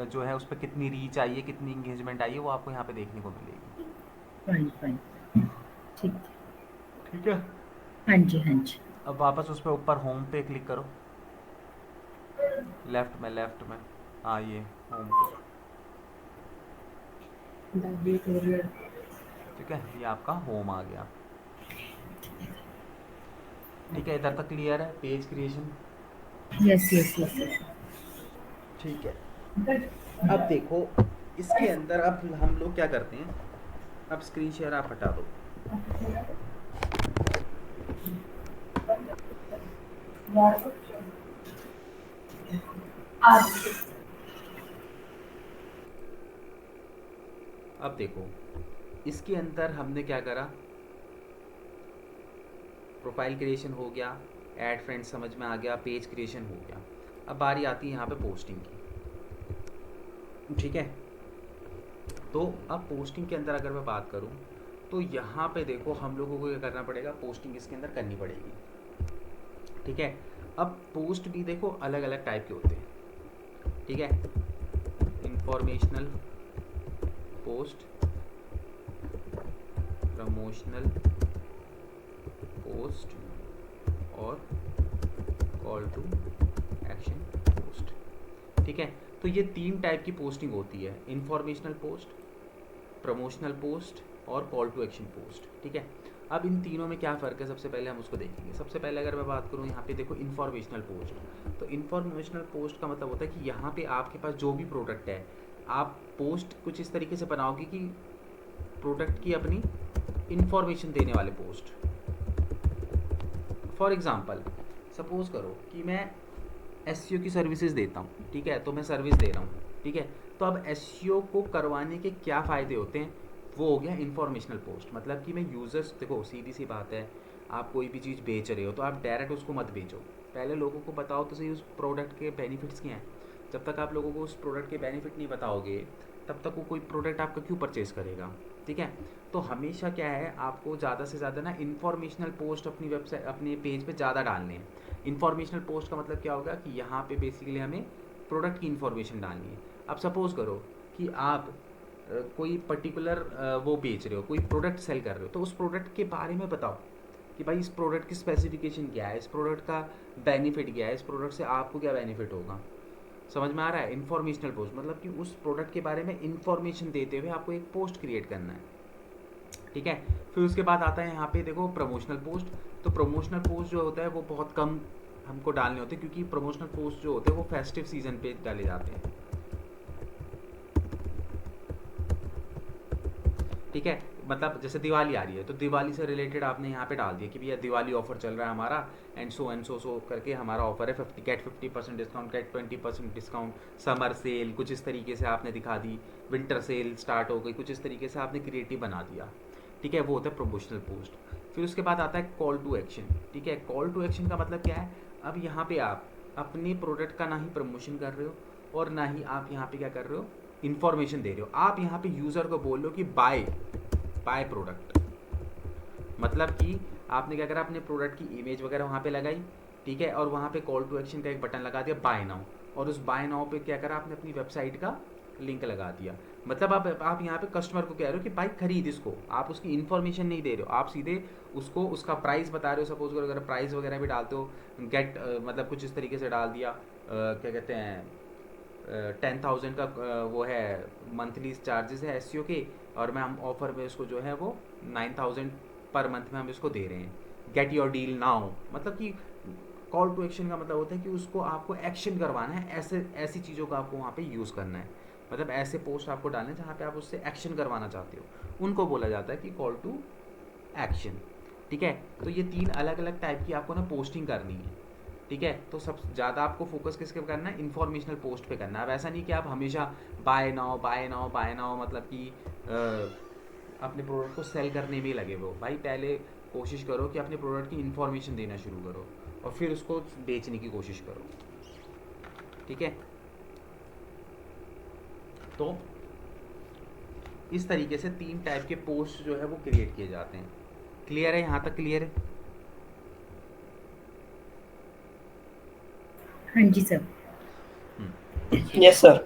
जो है उस पर कितनी रीच आई है, कितनी इंगेजमेंट आई है, वो आपको यहाँ पे देखने को मिलेगी। Fine fine. ठीक है। ठीक है, हाँ जी हाँ जी। अब वापस उस पर ऊपर होम पे क्लिक करो, लेफ्ट में। हाँ, ये होम पे। ठीक है, ये आपका होम आ गया। ठीक है, इधर तक क्लियर है page creation. Yes yes yes yes. ठीक है, अब देखो इसके अंदर अब हम लोग क्या करते हैं, अब स्क्रीन शेयर आप हटा दो। अब देखो इसके अंदर हमने क्या करा, प्रोफाइल क्रिएशन हो गया, ऐड फ्रेंड्स समझ में आ गया, पेज क्रिएशन हो गया। अब बारी आती है यहाँ पे पोस्टिंग की। ठीक है, तो अब पोस्टिंग के अंदर अगर मैं बात करूँ तो यहाँ पे देखो हम लोगों को क्या करना पड़ेगा, पोस्टिंग इसके अंदर करनी पड़ेगी। ठीक है, अब पोस्ट भी देखो अलग अलग टाइप के होते हैं। ठीक है, इंफॉर्मेशनल पोस्ट, प्रमोशनल पोस्ट और कॉल टू एक्शन पोस्ट। ठीक है, तो ये 3 टाइप की पोस्टिंग होती है, इंफॉर्मेशनल पोस्ट, प्रमोशनल पोस्ट और कॉल टू एक्शन पोस्ट। ठीक है, अब इन तीनों में क्या फ़र्क है, सबसे पहले हम उसको देखेंगे। सबसे पहले अगर मैं बात करूँ यहाँ पे देखो इन्फॉर्मेशनल पोस्ट, तो इन्फॉर्मेशनल पोस्ट का मतलब होता है कि यहाँ पे आपके पास जो भी प्रोडक्ट है, आप पोस्ट कुछ इस तरीके से बनाओगे कि प्रोडक्ट की अपनी इन्फॉर्मेशन देने वाले पोस्ट। फॉर एग्ज़ाम्पल सपोज़ करो कि मैं एसईओ की सर्विसेज देता हूँ। ठीक है, तो मैं सर्विस दे रहा हूँ। ठीक है, तो अब एसईओ को करवाने के क्या फ़ायदे होते हैं, वो हो गया इन्फॉर्मेशनल पोस्ट। मतलब कि मैं यूज़र्स, देखो सीधी सी बात है, आप कोई भी चीज़ बेच रहे हो तो आप डायरेक्ट उसको मत बेचो, पहले लोगों को बताओ तो सही उस प्रोडक्ट के बेनिफिट्स क्या हैं। जब तक आप लोगों को उस प्रोडक्ट के बेनिफिट नहीं बताओगे तब तक वो कोई प्रोडक्ट आपका क्यों परचेज़ करेगा। ठीक है, तो हमेशा क्या है, आपको ज़्यादा से ज़्यादा ना इन्फॉर्मेशनल पोस्ट अपनी वेबसाइट, अपने पेज पे ज़्यादा डालने हैं। इन्फॉर्मेशनल पोस्ट का मतलब क्या होगा कि यहाँ पे बेसिकली हमें प्रोडक्ट की इन्फॉर्मेशन डालनी है। अब सपोज़ करो कि आप कोई पर्टिकुलर वो बेच रहे हो, कोई प्रोडक्ट सेल कर रहे हो, तो उस प्रोडक्ट के बारे में बताओ कि भाई इस प्रोडक्ट की स्पेसिफिकेशन क्या है, इस प्रोडक्ट का बेनिफिट क्या है, इस प्रोडक्ट से आपको क्या बेनिफिट होगा। समझ में आ रहा है, इन्फॉर्मेशनल पोस्ट मतलब कि उस प्रोडक्ट के बारे में इन्फॉर्मेशन देते हुए आपको एक पोस्ट क्रिएट करना है। ठीक है, फिर उसके बाद आता है यहाँ पे देखो प्रमोशनल पोस्ट। तो प्रमोशनल पोस्ट जो होता है वो बहुत कम हमको डालने होते हैं, क्योंकि प्रमोशनल पोस्ट जो होते हैं वो फेस्टिव सीजन पे डाले जाते हैं। ठीक है, मतलब जैसे दिवाली आ रही है तो दिवाली से रिलेटेड आपने यहाँ पे डाल दिया कि भैया दिवाली ऑफर चल रहा है हमारा, एंड सो करके हमारा ऑफर है 50% discount, get 20% discount, summer sale कुछ इस तरीके से आपने दिखा दी, विंटर सेल स्टार्ट हो गई, कुछ इस तरीके से आपने क्रिएटिव बना दिया। ठीक है, वो होता है प्रमोशनल पोस्ट। फिर उसके बाद आता है कॉल टू एक्शन। ठीक है, कॉल टू एक्शन का मतलब क्या है, अब यहाँ पे आप अपने प्रोडक्ट का ना ही प्रमोशन कर रहे हो और ना ही आप यहाँ पे क्या कर रहे हो, इन्फॉर्मेशन दे रहे हो। आप यहाँ पे यूज़र को बोल रहे हो कि बाय बाय प्रोडक्ट। मतलब कि आपने क्या करा, अपने प्रोडक्ट की इमेज वगैरह वहाँ पे लगाई, ठीक है, और वहाँ पे कॉल टू एक्शन का एक बटन लगा दिया बाय नाउ, और उस बाय नाउ पे क्या करा, आपने अपनी वेबसाइट का लिंक लगा दिया। मतलब आप यहाँ पे कस्टमर को कह रहे हो कि भाई खरीद इसको, आप उसकी इन्फॉर्मेशन नहीं दे रहे हो, आप सीधे उसको उसका प्राइस बता रहे हो। सपोज करो अगर प्राइस वगैरह भी डालते हो, गेट मतलब कुछ इस तरीके से डाल दिया, क्या कहते हैं, 10,000 का वो है मंथली चार्जेस है एस के, और मैं हम ऑफर में उसको जो है वो 9,000 पर मंथ में हम इसको दे रहे हैं, गेट योर डील नाउ। मतलब कि कॉल टू एक्शन का मतलब होता है कि उसको आपको एक्शन करवाना है, ऐसे ऐसी चीज़ों का आपको वहाँ पे यूज़ करना है। मतलब ऐसे पोस्ट आपको डालने हैं जहाँ पे आप उससे एक्शन करवाना चाहते हो, उनको बोला जाता है कि कॉल टू एक्शन। ठीक है, तो ये 3 अलग अलग टाइप की आपको ना पोस्टिंग करनी है। ठीक है, तो सब ज़्यादा आपको फोकस किसके पे करना है, इन्फॉर्मेशनल पोस्ट पे करना है। अब ऐसा नहीं कि आप हमेशा buy now buy now buy now, मतलब कि अपने प्रोडक्ट को सेल करने में ही लगे हो। भाई पहले कोशिश करो कि अपने प्रोडक्ट की इन्फॉर्मेशन देना शुरू करो और फिर उसको बेचने की कोशिश करो। ठीक है, तो इस तरीके से 3 टाइप के पोस्ट जो है वो क्रिएट किए जाते हैं। क्लियर है, यहाँ तक क्लियर है? हाँ जी सर। ठीक है, यस सर।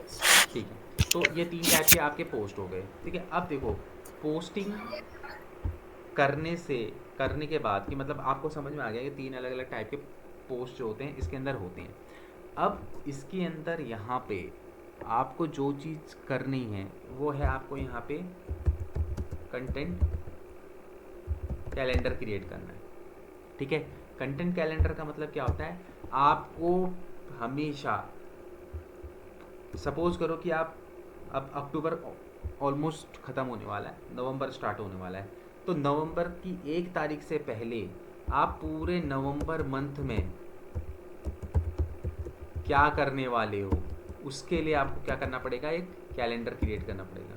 ठीक है। तो ये 3 टाइप के आपके पोस्ट हो गए। ठीक है, अब देखो पोस्टिंग करने के बाद कि मतलब आपको समझ में आ गया कि 3 अलग अलग टाइप के पोस्ट जो होते हैं इसके अंदर होते हैं। अब इसके अंदर यहाँ पे आपको जो चीज़ करनी है वो है, आपको यहाँ पे कंटेंट कैलेंडर क्रिएट करना है। ठीक है, कंटेंट कैलेंडर का मतलब क्या होता है, आपको हमेशा, सपोज करो कि आप अब अक्टूबर ऑलमोस्ट ख़त्म होने वाला है, नवंबर स्टार्ट होने वाला है, तो नवंबर की 1 तारीख से पहले आप पूरे नवंबर मंथ में क्या करने वाले हो, उसके लिए आपको क्या करना पड़ेगा, एक कैलेंडर क्रिएट करना पड़ेगा।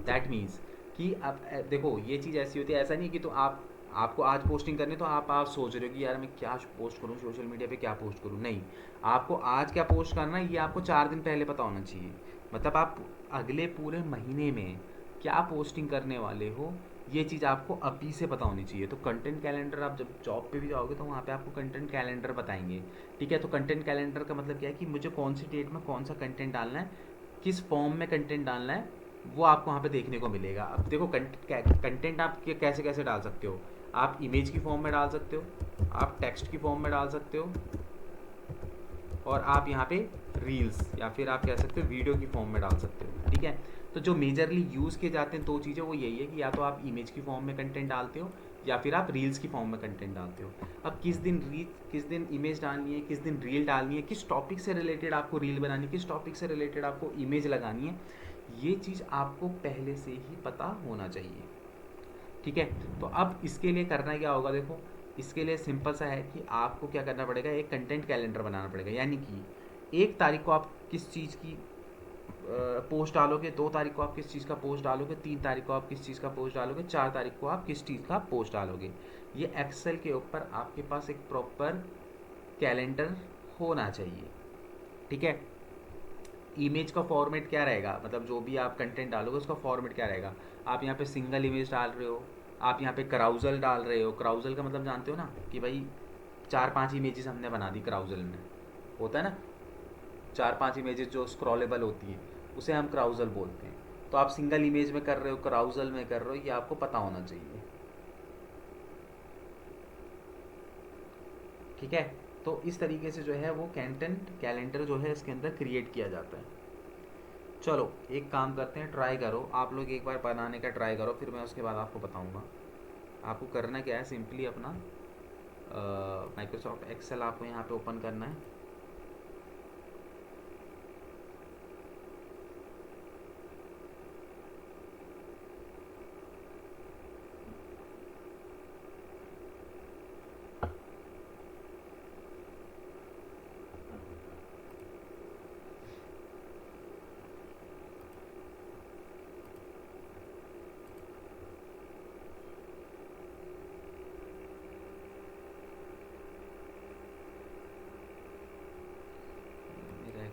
दैट मीन्स कि अब देखो ये चीज़ ऐसी होती है, ऐसा नहीं कि तो आपको आज पोस्टिंग करनी, तो आप सोच रहे हो कि यार मैं क्या पोस्ट करूँ सोशल मीडिया पे, क्या पोस्ट करूँ। नहीं, आपको आज क्या पोस्ट करना है ये आपको 4 दिन पहले पता होना चाहिए। मतलब आप अगले पूरे महीने में क्या पोस्टिंग करने वाले हो, ये चीज़ आपको अभी से पता होनी चाहिए। तो कंटेंट कैलेंडर, आप जब जॉब पे भी जाओगे तो वहाँ पे आपको कंटेंट कैलेंडर बताएंगे। ठीक है, तो कंटेंट कैलेंडर का मतलब क्या है कि मुझे कौन सी डेट में कौन सा कंटेंट डालना है, किस फॉर्म में कंटेंट डालना है, वो आपको वहाँ पे देखने को मिलेगा। अब देखो कंटेंट आप कैसे कैसे डाल सकते हो, आप इमेज की फॉर्म में डाल सकते हो, आप टेक्स्ट की फॉर्म में डाल सकते हो, और आप यहाँ पे रील्स या फिर आप कह सकते हो वीडियो की फॉर्म में डाल सकते हो। ठीक है, तो जो मेजरली यूज़ किए जाते हैं 2 चीज़ें वो यही है कि या तो आप इमेज की फॉर्म में कंटेंट डालते हो या फिर आप रील्स की फॉर्म में कंटेंट डालते हो। अब किस दिन इमेज डालनी है, किस दिन रील डालनी है, किस टॉपिक से रिलेटेड आपको रील बनानी है, किस टॉपिक से रिलेटेड आपको इमेज लगानी है, ये चीज़ आपको पहले से ही पता होना चाहिए। ठीक है, तो अब इसके लिए करना क्या होगा, देखो इसके लिए सिंपल सा है कि आपको क्या करना पड़ेगा, एक कंटेंट कैलेंडर बनाना पड़ेगा। यानी कि 1 तारीख को आप किस चीज़ की पोस्ट डालोगे, 2 तारीख को आप किस चीज़ का पोस्ट डालोगे, 3 तारीख को आप किस चीज़ का पोस्ट डालोगे, 4 तारीख को आप किस चीज़ का पोस्ट डालोगे। ये एक्सेल के ऊपर आपके पास एक प्रॉपर कैलेंडर होना चाहिए। ठीक है, इमेज का फॉर्मेट क्या रहेगा, मतलब जो भी आप कंटेंट डालोगे उसका फॉर्मेट क्या रहेगा। आप यहाँ पे सिंगल इमेज डाल रहे हो, आप यहाँ पे क्राउजल डाल रहे हो। क्राउजल का मतलब जानते हो ना कि भाई 4-5 इमेजेस हमने बना दी क्राउजल में, होता है ना 4-5 इमेजेस जो स्क्रॉलेबल होती है, उसे हम क्राउजल बोलते हैं। तो आप सिंगल इमेज में कर रहे हो, क्राउजल में कर रहे हो, ये आपको पता होना चाहिए। ठीक है, तो इस तरीके से जो है वो कंटेंट कैलेंडर जो है इसके अंदर क्रिएट किया जाता है। चलो एक काम करते हैं, ट्राई करो आप लोग एक बार बनाने का ट्राई करो, फिर मैं उसके बाद आपको बताऊंगा। आपको करना क्या है, सिंपली अपना माइक्रोसॉफ्ट एक्सेल आपको यहाँ पे ओपन करना है।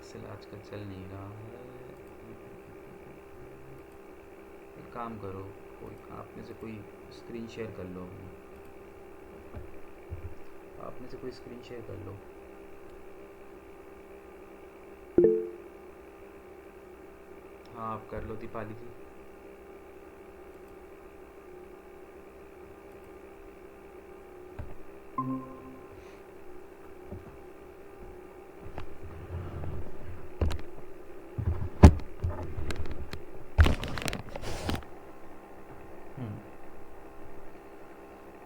एक्सेल आजकल चल नहीं रहा है। एक काम करो, कोई आप में से कोई स्क्रीन शेयर कर लो, आप में से कोई स्क्रीन शेयर कर लो। हाँ आप कर लो दीपाली जी।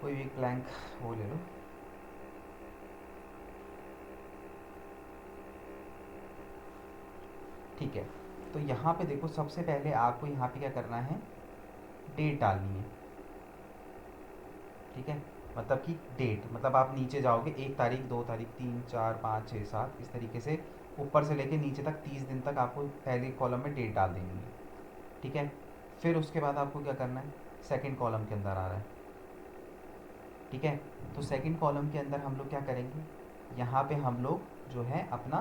कोई भी एक ब्लैंक वो ले लो। ठीक है, तो यहाँ पे देखो, सबसे पहले आपको यहाँ पे क्या करना है, डेट डालनी है। ठीक है, मतलब कि डेट, मतलब आप नीचे जाओगे 1 तारीख, 2 तारीख, 3, 4, 5, 6, 7, इस तरीके से ऊपर से लेके नीचे तक 30 दिन तक आपको पहले कॉलम में डेट डाल देनी है। ठीक है, फिर उसके बाद आपको क्या करना है, सेकंड कॉलम के अंदर आ रहा है। ठीक है, तो सेकंड कॉलम के अंदर हम लोग क्या करेंगे, यहाँ पे हम लोग जो है अपना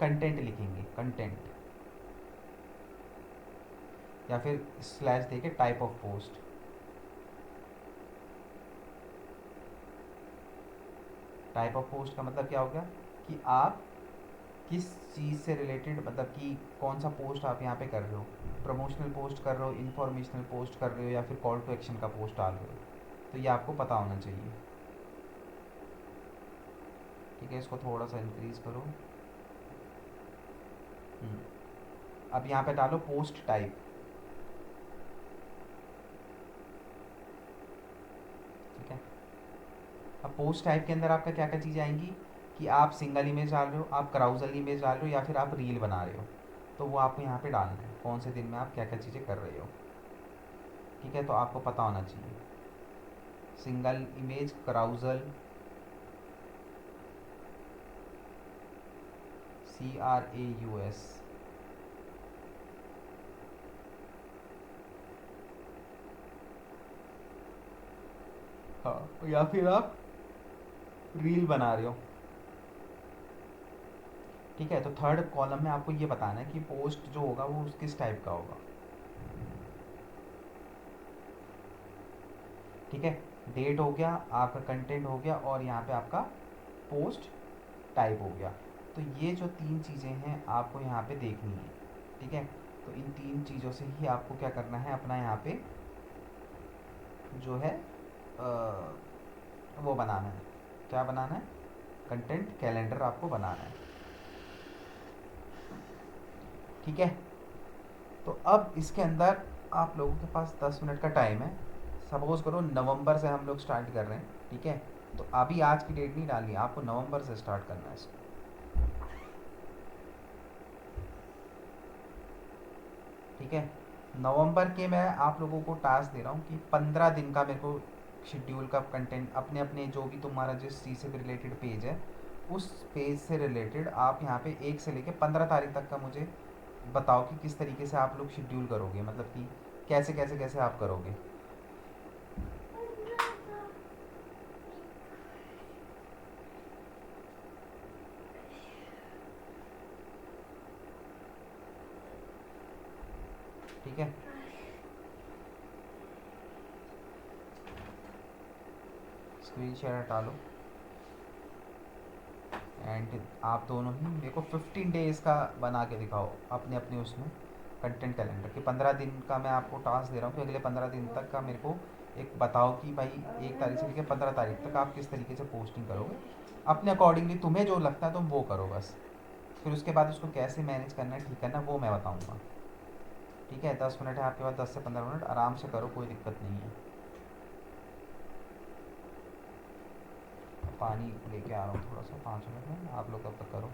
कंटेंट लिखेंगे, कंटेंट, या फिर स्लैश देके type of post. Type of post का मतलब क्या हो गया कि आप किस चीज़ से रिलेटेड, मतलब कि कौन सा पोस्ट आप यहाँ पे कर रहे हो, प्रमोशनल पोस्ट कर रहे हो, इन्फॉर्मेशनल पोस्ट कर रहे हो, या फिर कॉल टू एक्शन का पोस्ट डाल रहे हो, तो ये आपको पता होना चाहिए। ठीक है, इसको थोड़ा सा इंक्रीज करो। अब यहाँ पे डालो पोस्ट टाइप। ठीक है, अब पोस्ट टाइप के अंदर आपका क्या क्या चीज़ें आएंगी कि आप सिंगल इमेज डाल रहे हो, आप क्राउजल इमेज डाल रहे हो, या फिर आप रील बना रहे हो, तो वो आपको यहाँ पे डालना है कौन से दिन में आप क्या क्या चीज़ें कर रहे हो। ठीक है, तो आपको पता होना चाहिए, सिंगल इमेज, क्राउजल, CRAUS, हाँ, या फिर आप रील बना रहे हो। ठीक है, तो थर्ड कॉलम में आपको ये बताना है कि पोस्ट जो होगा वो किस टाइप का होगा। ठीक है, डेट हो गया, आपका कंटेंट हो गया, और यहाँ पे आपका पोस्ट टाइप हो गया। तो ये जो 3 चीज़ें हैं आपको यहाँ पे देखनी है। ठीक है, तो इन 3 चीज़ों से ही आपको क्या करना है, अपना यहाँ पे जो है वो बनाना है। क्या बनाना है, कंटेंट कैलेंडर आपको बनाना है। ठीक है, तो अब इसके अंदर आप लोगों के पास 10 मिनट का टाइम है। सपोज़ करो नवंबर से हम लोग स्टार्ट कर रहे हैं। ठीक है, तो अभी आज की डेट नहीं डालनी है, आपको नवंबर से स्टार्ट करना है इसको। ठीक है, नवंबर के मैं आप लोगों को टास्क दे रहा हूँ कि 15 दिन का मेरे को शेड्यूल का कंटेंट, अपने अपने जो भी तुम्हारा जिस चीज़ से रिलेटेड पेज है, उस पेज से रिलेटेड आप यहाँ पे 1 से लेके 15 तारीख तक का मुझे बताओ कि किस तरीके से आप लोग शेड्यूल करोगे, मतलब कि कैसे कैसे कैसे आप करोगे। ठीक है, स्क्रीन शेयर हटा लो, एंड आप दोनों ही मेरे को 15 डेज़ का बना के दिखाओ अपने अपने उसमें कंटेंट कैलेंडर के। 15 दिन का मैं आपको टास्क दे रहा हूँ कि अगले 15 दिन तक का मेरे को एक बताओ कि भाई 1 तारीख से लेकर 15 तारीख तक आप किस तरीके से पोस्टिंग करोगे। अपने अकॉर्डिंगली तुम्हें जो लगता है तुम वो करो बस। फिर उसके बाद उसको कैसे मैनेज करना है, ठीक करना, वो मैं बताऊँगा। ठीक है, 10 मिनट है आपके पास, 10 से 15 मिनट आराम से करो, कोई दिक्कत नहीं है। पानी लेके आ रहा हूँ थोड़ा सा, 5 मिनट में, आप लोग कब तक करो।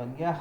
बन गया।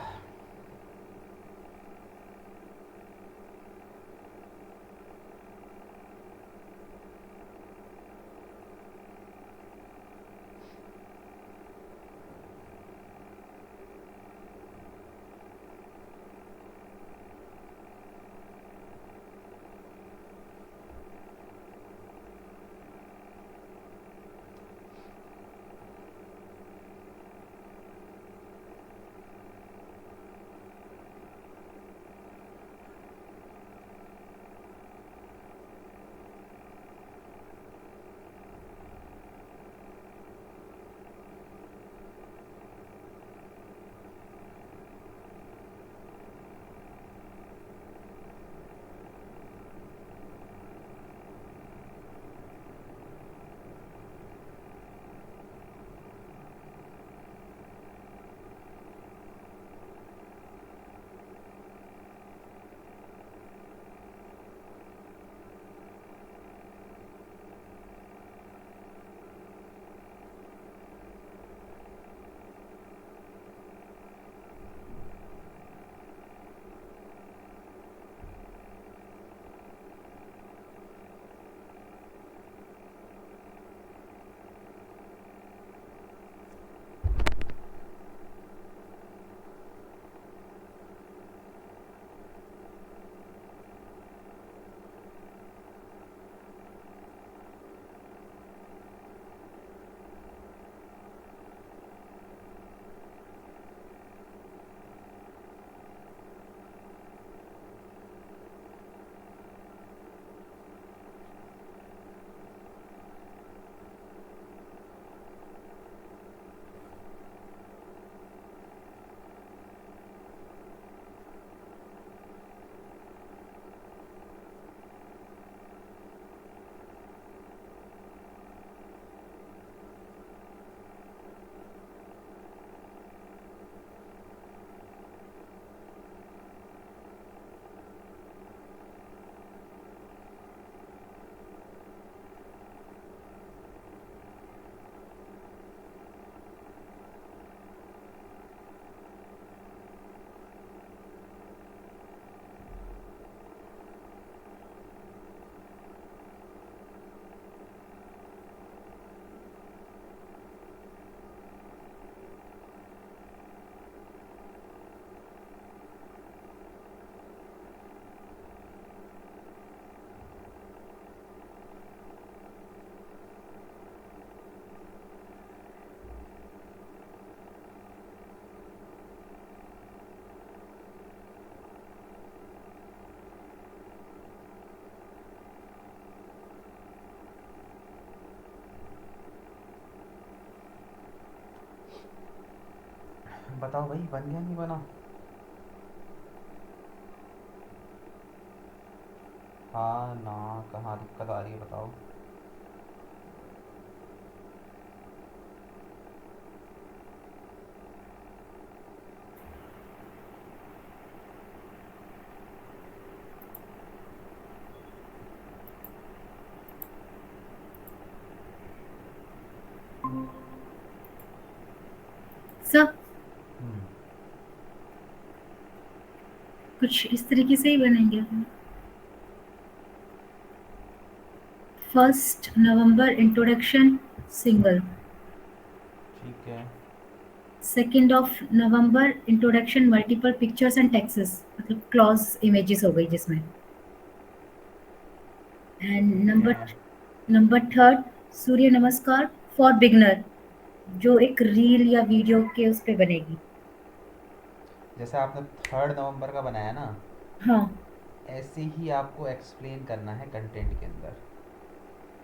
बताओ भाई, बन गया नहीं बना? हाँ ना, कहाँ दिक्कत आ रही है बताओ। सब हम्म। कुछ इस तरीके से ही बनेंगे। 1 नवंबर इंट्रोडक्शन सिंगल। ठीक है। 2 नवंबर introduction multiple pictures and texts, मतलब क्लॉज इमेजेस हो गई जिसमें। एंड ठीक नंबर है। नंबर थर्ड, सूर्य नमस्कार फॉर बिगनर, जो एक रील या वीडियो के उस पे बनेगी। जैसे आपने 3 नवंबर का बनाया ना, हाँ। ऐसे ही आपको एक्सप्लेन करना है कंटेंट के अंदर।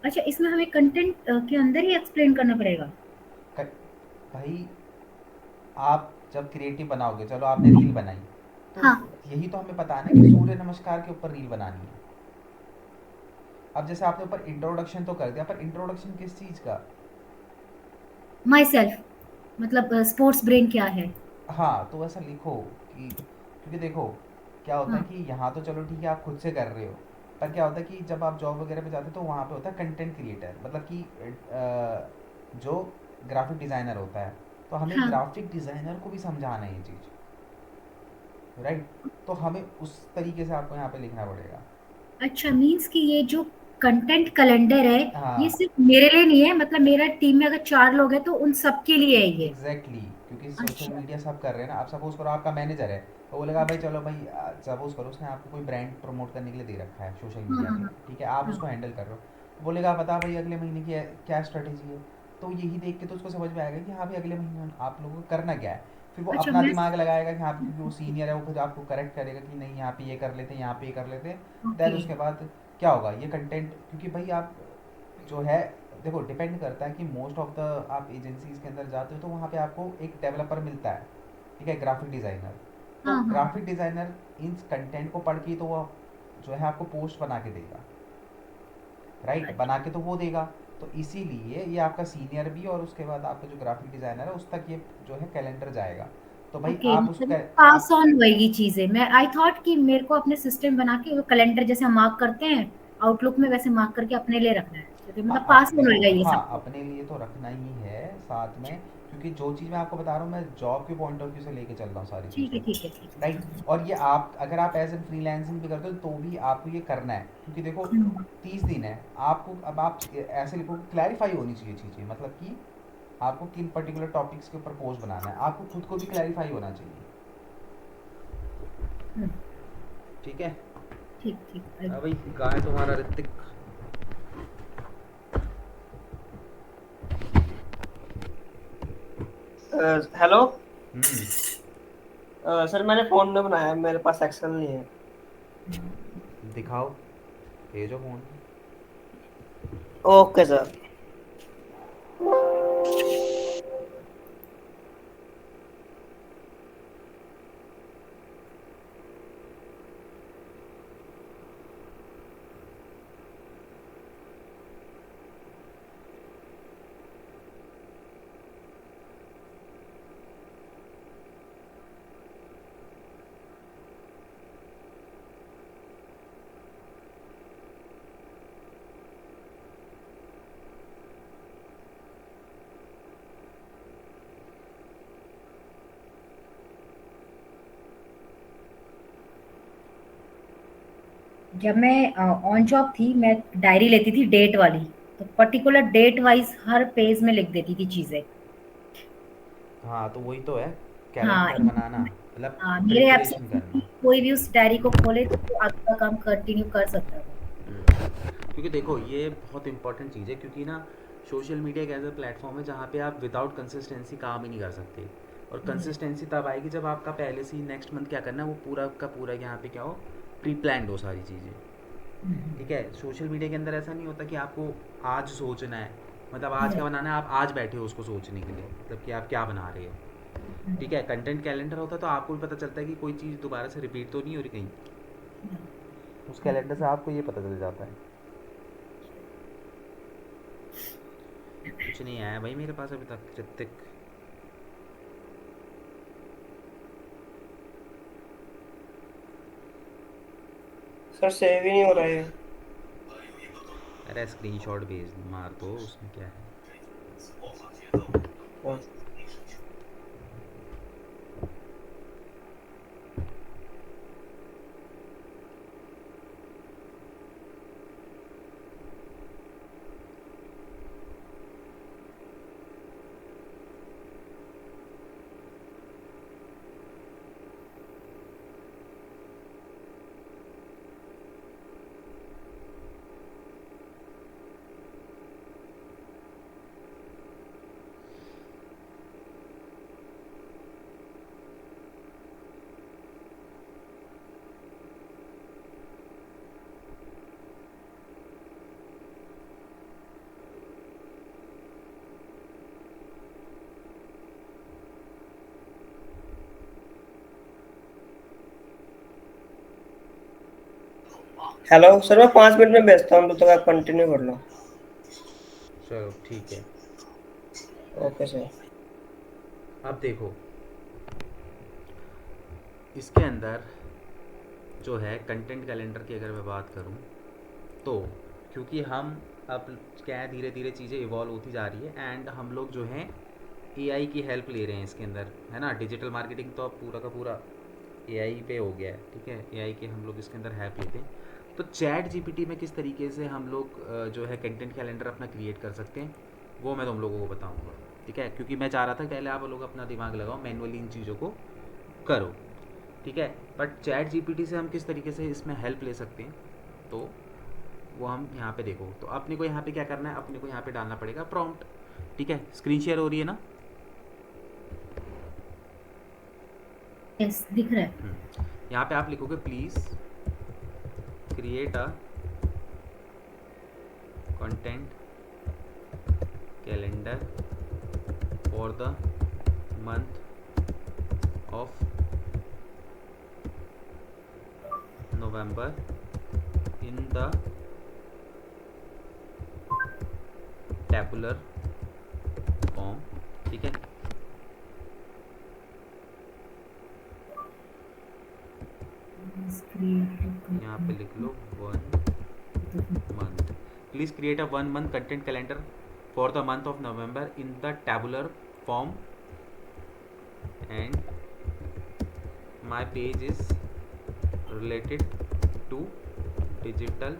अच्छा, इसमें हमें कंटेंट के अंदर ही एक्सप्लेन करना पड़ेगा? क- भाई, आप जब क्रिएटिव बनाओगे, चलो आपने रील बनाई, तो हाँ। यही तो हमें पता है ना कि सूर्य नमस्कार के ऊपर रील बनानी है। अब जैसे आपने ऊपर इंट्रोडक्शन तो कर दिया, पर इंट्रोडक्शन किस चीज़ का? माई सेल्फ, मतलब स्पोर्ट्स ब्रेन क्या है। हाँ, तो ऐसा लिखो कि, क्योंकि देखो क्या होता है हाँ। कि यहाँ तो चलो ठीक है आप खुद से कर रहे हो, पर क्या होता है कि जब आप जॉब वगैरह पे जाते हो तो वहाँ पे होता है कंटेंट क्रिएटर, मतलब कि जो ग्राफिक डिज़ाइनर होता है, तो हमें हाँ। ग्राफिक डिज़ाइनर को भी समझाना है ये चीज़। राइट। तो हमें उस तरीके से आपको यहाँ पे लिखना पड़ेगा। अच्छा, मीन्स कि ये जो कंटेंट कैलेंडर है, ये हाँ, सिर्फ मेरे लिए नहीं है, मतलब मेरा टीम में अगर 4 लोग हैं तो उन सबके लिए है ये? एग्जैक्टली क्योंकि सोशल अच्छा, मीडिया सब कर रहे हैं ना। आप सपोज करो आपका मैनेजर है, तो बोलेगा भाई अच्छा। चलो भाई, सपोज करो उसने आपको कोई ब्रांड प्रमोट करने के लिए दे रखा है सोशल हाँ, मीडिया हाँ, पे, हाँ, ठीक है, आप हाँ। उसको हैंडल कर रहे हो। तो बोलेगा बता भाई अगले महीने की क्या स्ट्रेटेजी है। तो यही देख के तो उसको समझ में आएगा कि हाँ भाई अगले महीने में आप लोगों को करना क्या है। फिर वो अच्छा, अपना मैं दिमाग लगाएगा कि हाँ पे, क्योंकि वो सीनियर है, वो फिर आपको करेक्ट करेगा कि नहीं यहाँ पे ये कर लेते हैं, यहाँ पे ये कर लेते हैं। Then okay. उसके बाद क्या होगा, ये कंटेंट, क्योंकि भाई आप जो है, देखो डिपेंड करता है कि मोस्ट ऑफ द आप एजेंसीज के अंदर जाते हो तो वहाँ पे आपको एक डेवलपर मिलता है, ठीक है, ग्राफिक डिज़ाइनर। तो हाँ, हाँ, ग्राफिक डिज़ाइनर इन कंटेंट को पढ़ के तो वो जो है आपको पोस्ट बना के देगा, राइट, अच्छा, बना के तो वो देगा। तो इसीलिए ये आपका सीनियर भी और उसके बाद आपका जो ग्राफिक डिज़ाइनर है उस तक ये जो है कैलेंडर जाएगा। तो भाई ओके, आप मतलब उसका पास आप ऑन होएगी चीजें। मैं आई थॉट कि मेरे को अपने सिस्टम बना के वो कैलेंडर जैसे हम मार्क करते हैं आउटलुक में, वैसे मार्क करके अपने लिए रखना है, तो हाँ मतलब आप पास ऑन देखो, होएगा ये हाँ सबको। अपने लिए तो रखना ही है साथ में, क्योंकि जो चीज़ मैं आपको बता रहा हूँ मैं जॉब के पॉइंट ऑफ व्यू से लेके चल रहा हूँ सारी ठीक चीज़ों है, को, ठीक है, ठीक राइट। है। और ये आप अगर आप एज एन फ्रीलांसिंग भी करते हो तो भी आपको ये करना है, क्योंकि देखो हम्म, 30 दिन है आपको। अब आप ऐसे लिखो, क्लैरिफाई होनी चाहिए चीज़ें, मतलब कि आपको किन पर्टिकुलर टॉपिक्स के ऊपर पोस्ट बनाना है, आपको खुद को भी क्लैरिफाई होना चाहिए, हम्म, ठीक है। ठीक, ठीक, हाँ भाई, कहाँ है तुम्हारा ऋतिक? हेलो। हम्म। सर मैंने फोन में बनाया है, मेरे पास एक्सेल नहीं है। दिखाओ, भेजो फोन। Okay sir. जब मैं ऑन जॉब थी, मैं डायरी लेती थी डेट वाली, तो पर्टिकुलर डेट वाइज हर पेज में लिख देती थी चीजें। हाँ तो वही तो है, हाँ, कैलेंडर बनाना, मतलब हाँ, मेरे ऐप से प्रिपरेशन करना। कोई भी उस डायरी को खोले तो वो आगे का काम कंटिन्यू कर सकता था। क्योंकि देखो ये बहुत इंपॉर्टेंट चीज़ है, क्योंकि ना सोशल मीडिया एक ऐसा प्लेटफॉर्म है जहाँ पे आप विदाउट कंसिस्टेंसी काम ही नहीं कर सकते। और कंसिस्टेंसी तब आएगी जब आपका पहले से ही नेक्स्ट मंथ क्या करना है वो पूरा का पूरा यहाँ पे क्या हो, प्री प्लान्ड हो सारी चीज़ें, ठीक है। सोशल मीडिया के अंदर ऐसा नहीं होता कि आपको आज सोचना है, मतलब आज क्या बनाना है, आप आज बैठे हो उसको सोचने के लिए, मतलब कि आप क्या बना रहे हो, ठीक है। कंटेंट कैलेंडर होता है तो आपको भी पता चलता है कि कोई चीज़ दोबारा से रिपीट तो नहीं हो रही कहीं, उस कैलेंडर से आपको ये पता चल जाता है। कुछ नहीं आया भाई मेरे पास अभी तक ऋतिक। सर सेव ही नहीं हो रहा है। अरे स्क्रीनशॉट भेज मार दो, उसमें क्या है। हाँ। हेलो सर, मैं 5 मिनट में भेजता हूँ, तो आप कंटिन्यू कर लो। चलो ठीक है। Okay sir. अब देखो इसके अंदर जो है कंटेंट कैलेंडर की अगर मैं बात करूं तो, क्योंकि हम अब क्या है धीरे धीरे चीज़ें इवॉल्व होती जा रही है एंड हम लोग जो हैं एआई की हेल्प ले रहे हैं इसके अंदर, है ना। डिजिटल मार्केटिंग तो अब पूरा का पूरा एआई पे हो गया है, ठीक है, एआई के हम लोग इसके अंदर हैप लेते हैं। तो चैट जीपीटी में किस तरीके से हम लोग जो है कंटेंट कैलेंडर अपना क्रिएट कर सकते हैं वो मैं तुम लोगों को बताऊंगा, ठीक है, क्योंकि मैं चाह रहा था पहले आप लोग अपना दिमाग लगाओ, मैनुअली इन चीज़ों को करो, ठीक है। बट चैट जीपीटी से हम किस तरीके से इसमें हेल्प ले सकते हैं, तो वो हम यहाँ पे देखो। तो अपने को यहाँ पे क्या करना है, अपने को यहाँ पे डालना पड़ेगा प्रॉम्प्ट, ठीक है। स्क्रीन शेयर हो रही है ना? यस, दिख रहा है। यहाँ पे आप लिखोगे please create a content calendar for the month of November in the tabular form, ठीक है। यहाँ पे लिख लो 1 month, please create a 1 month content calendar for the month of November in the tabular form and my page is related to digital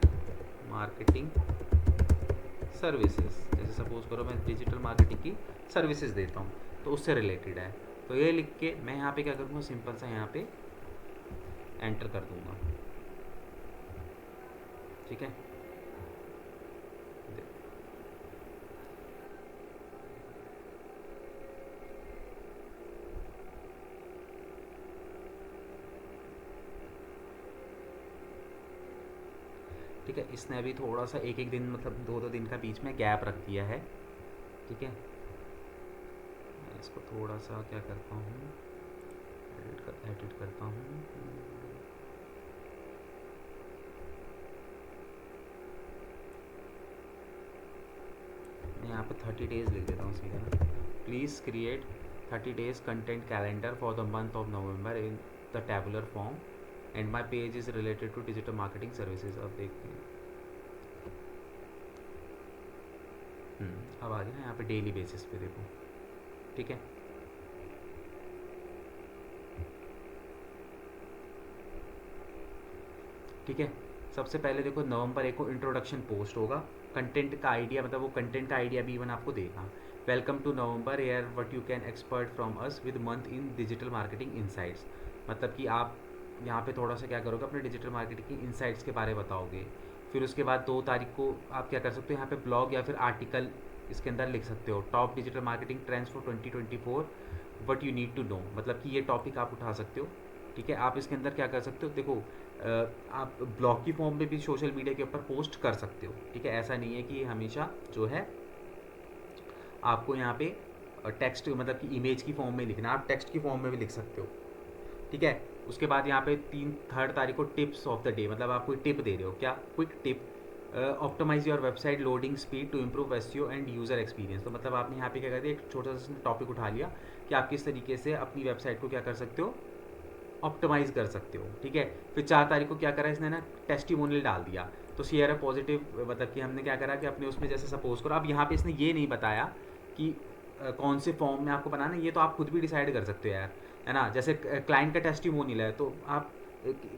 marketing services. जैसे suppose करो मैं digital marketing की सर्विसेज देता हूँ तो उससे रिलेटेड है। तो ये लिख के मैं यहाँ पे क्या करूँगा, सिंपल सा यहाँ पे एंटर कर दूंगा, ठीक है। ठीक है, इसने अभी थोड़ा सा एक एक दिन मतलब 2-2 दिन का बीच में गैप रख दिया है, ठीक है। मैं इसको थोड़ा सा क्या करता हूँ, एडिट करता हूँ। मैं यहाँ पे 30 डेज लिख देता हूँ सीधा ना। Please create 30 days content calendar for the month of November in the tabular form and my page is related to digital marketing services. अब देखते हैं, अब आ गया ना यहाँ पे डेली बेसिस पे, देखो, ठीक है। ठीक है, सबसे पहले देखो नवंबर 1 को इंट्रोडक्शन पोस्ट होगा, कंटेंट का आइडिया मतलब वो कंटेंट का आइडिया भी इवन आपको देगा। Welcome to November, here what you can expect from us with month in digital marketing insights. मतलब कि आप यहाँ पे थोड़ा सा क्या करोगे, अपने डिजिटल मार्केटिंग की इनसाइट्स के बारे में बताओगे। फिर उसके बाद 2 तारीख को आप क्या कर सकते हो, यहाँ पे ब्लॉग या फिर आर्टिकल इसके अंदर लिख सकते हो, top digital marketing trends for 2024 what you need to know. मतलब कि ये टॉपिक आप उठा सकते हो, ठीक है। आप इसके अंदर क्या कर सकते हो, देखो आप ब्लॉग की फॉर्म में भी सोशल मीडिया के ऊपर पोस्ट कर सकते हो, ठीक है। ऐसा नहीं है कि हमेशा जो है आपको यहाँ पे टेक्स्ट मतलब कि इमेज की फॉर्म में लिखना, आप टेक्स्ट की फॉर्म में भी लिख सकते हो, ठीक है। उसके बाद यहाँ पे 3 तारीख को टिप्स ऑफ द डे, मतलब आप कोई टिप दे रहे हो, क्या quick tip, optimise your website loading speed to improve SEO and user experience. तो मतलब आपने यहाँ पे क्या कर दिया, एक छोटा सा टॉपिक उठा लिया कि आप किस तरीके से अपनी वेबसाइट को क्या कर सकते हो, ऑप्टिमाइज़ कर सकते हो, ठीक है। फिर 4 तारीख को क्या करा इसने ना, टेस्टिमोनियल डाल दिया। तो शेयर अ पॉजिटिव, मतलब कि हमने क्या करा कि अपने उसमें जैसे सपोज करो, अब यहाँ पे इसने ये नहीं बताया कि कौन से फॉर्म में आपको बनाना है, ये तो आप खुद भी डिसाइड कर सकते हो यार, है ना। जैसे क्लाइंट का टेस्टिमोनियल है तो आप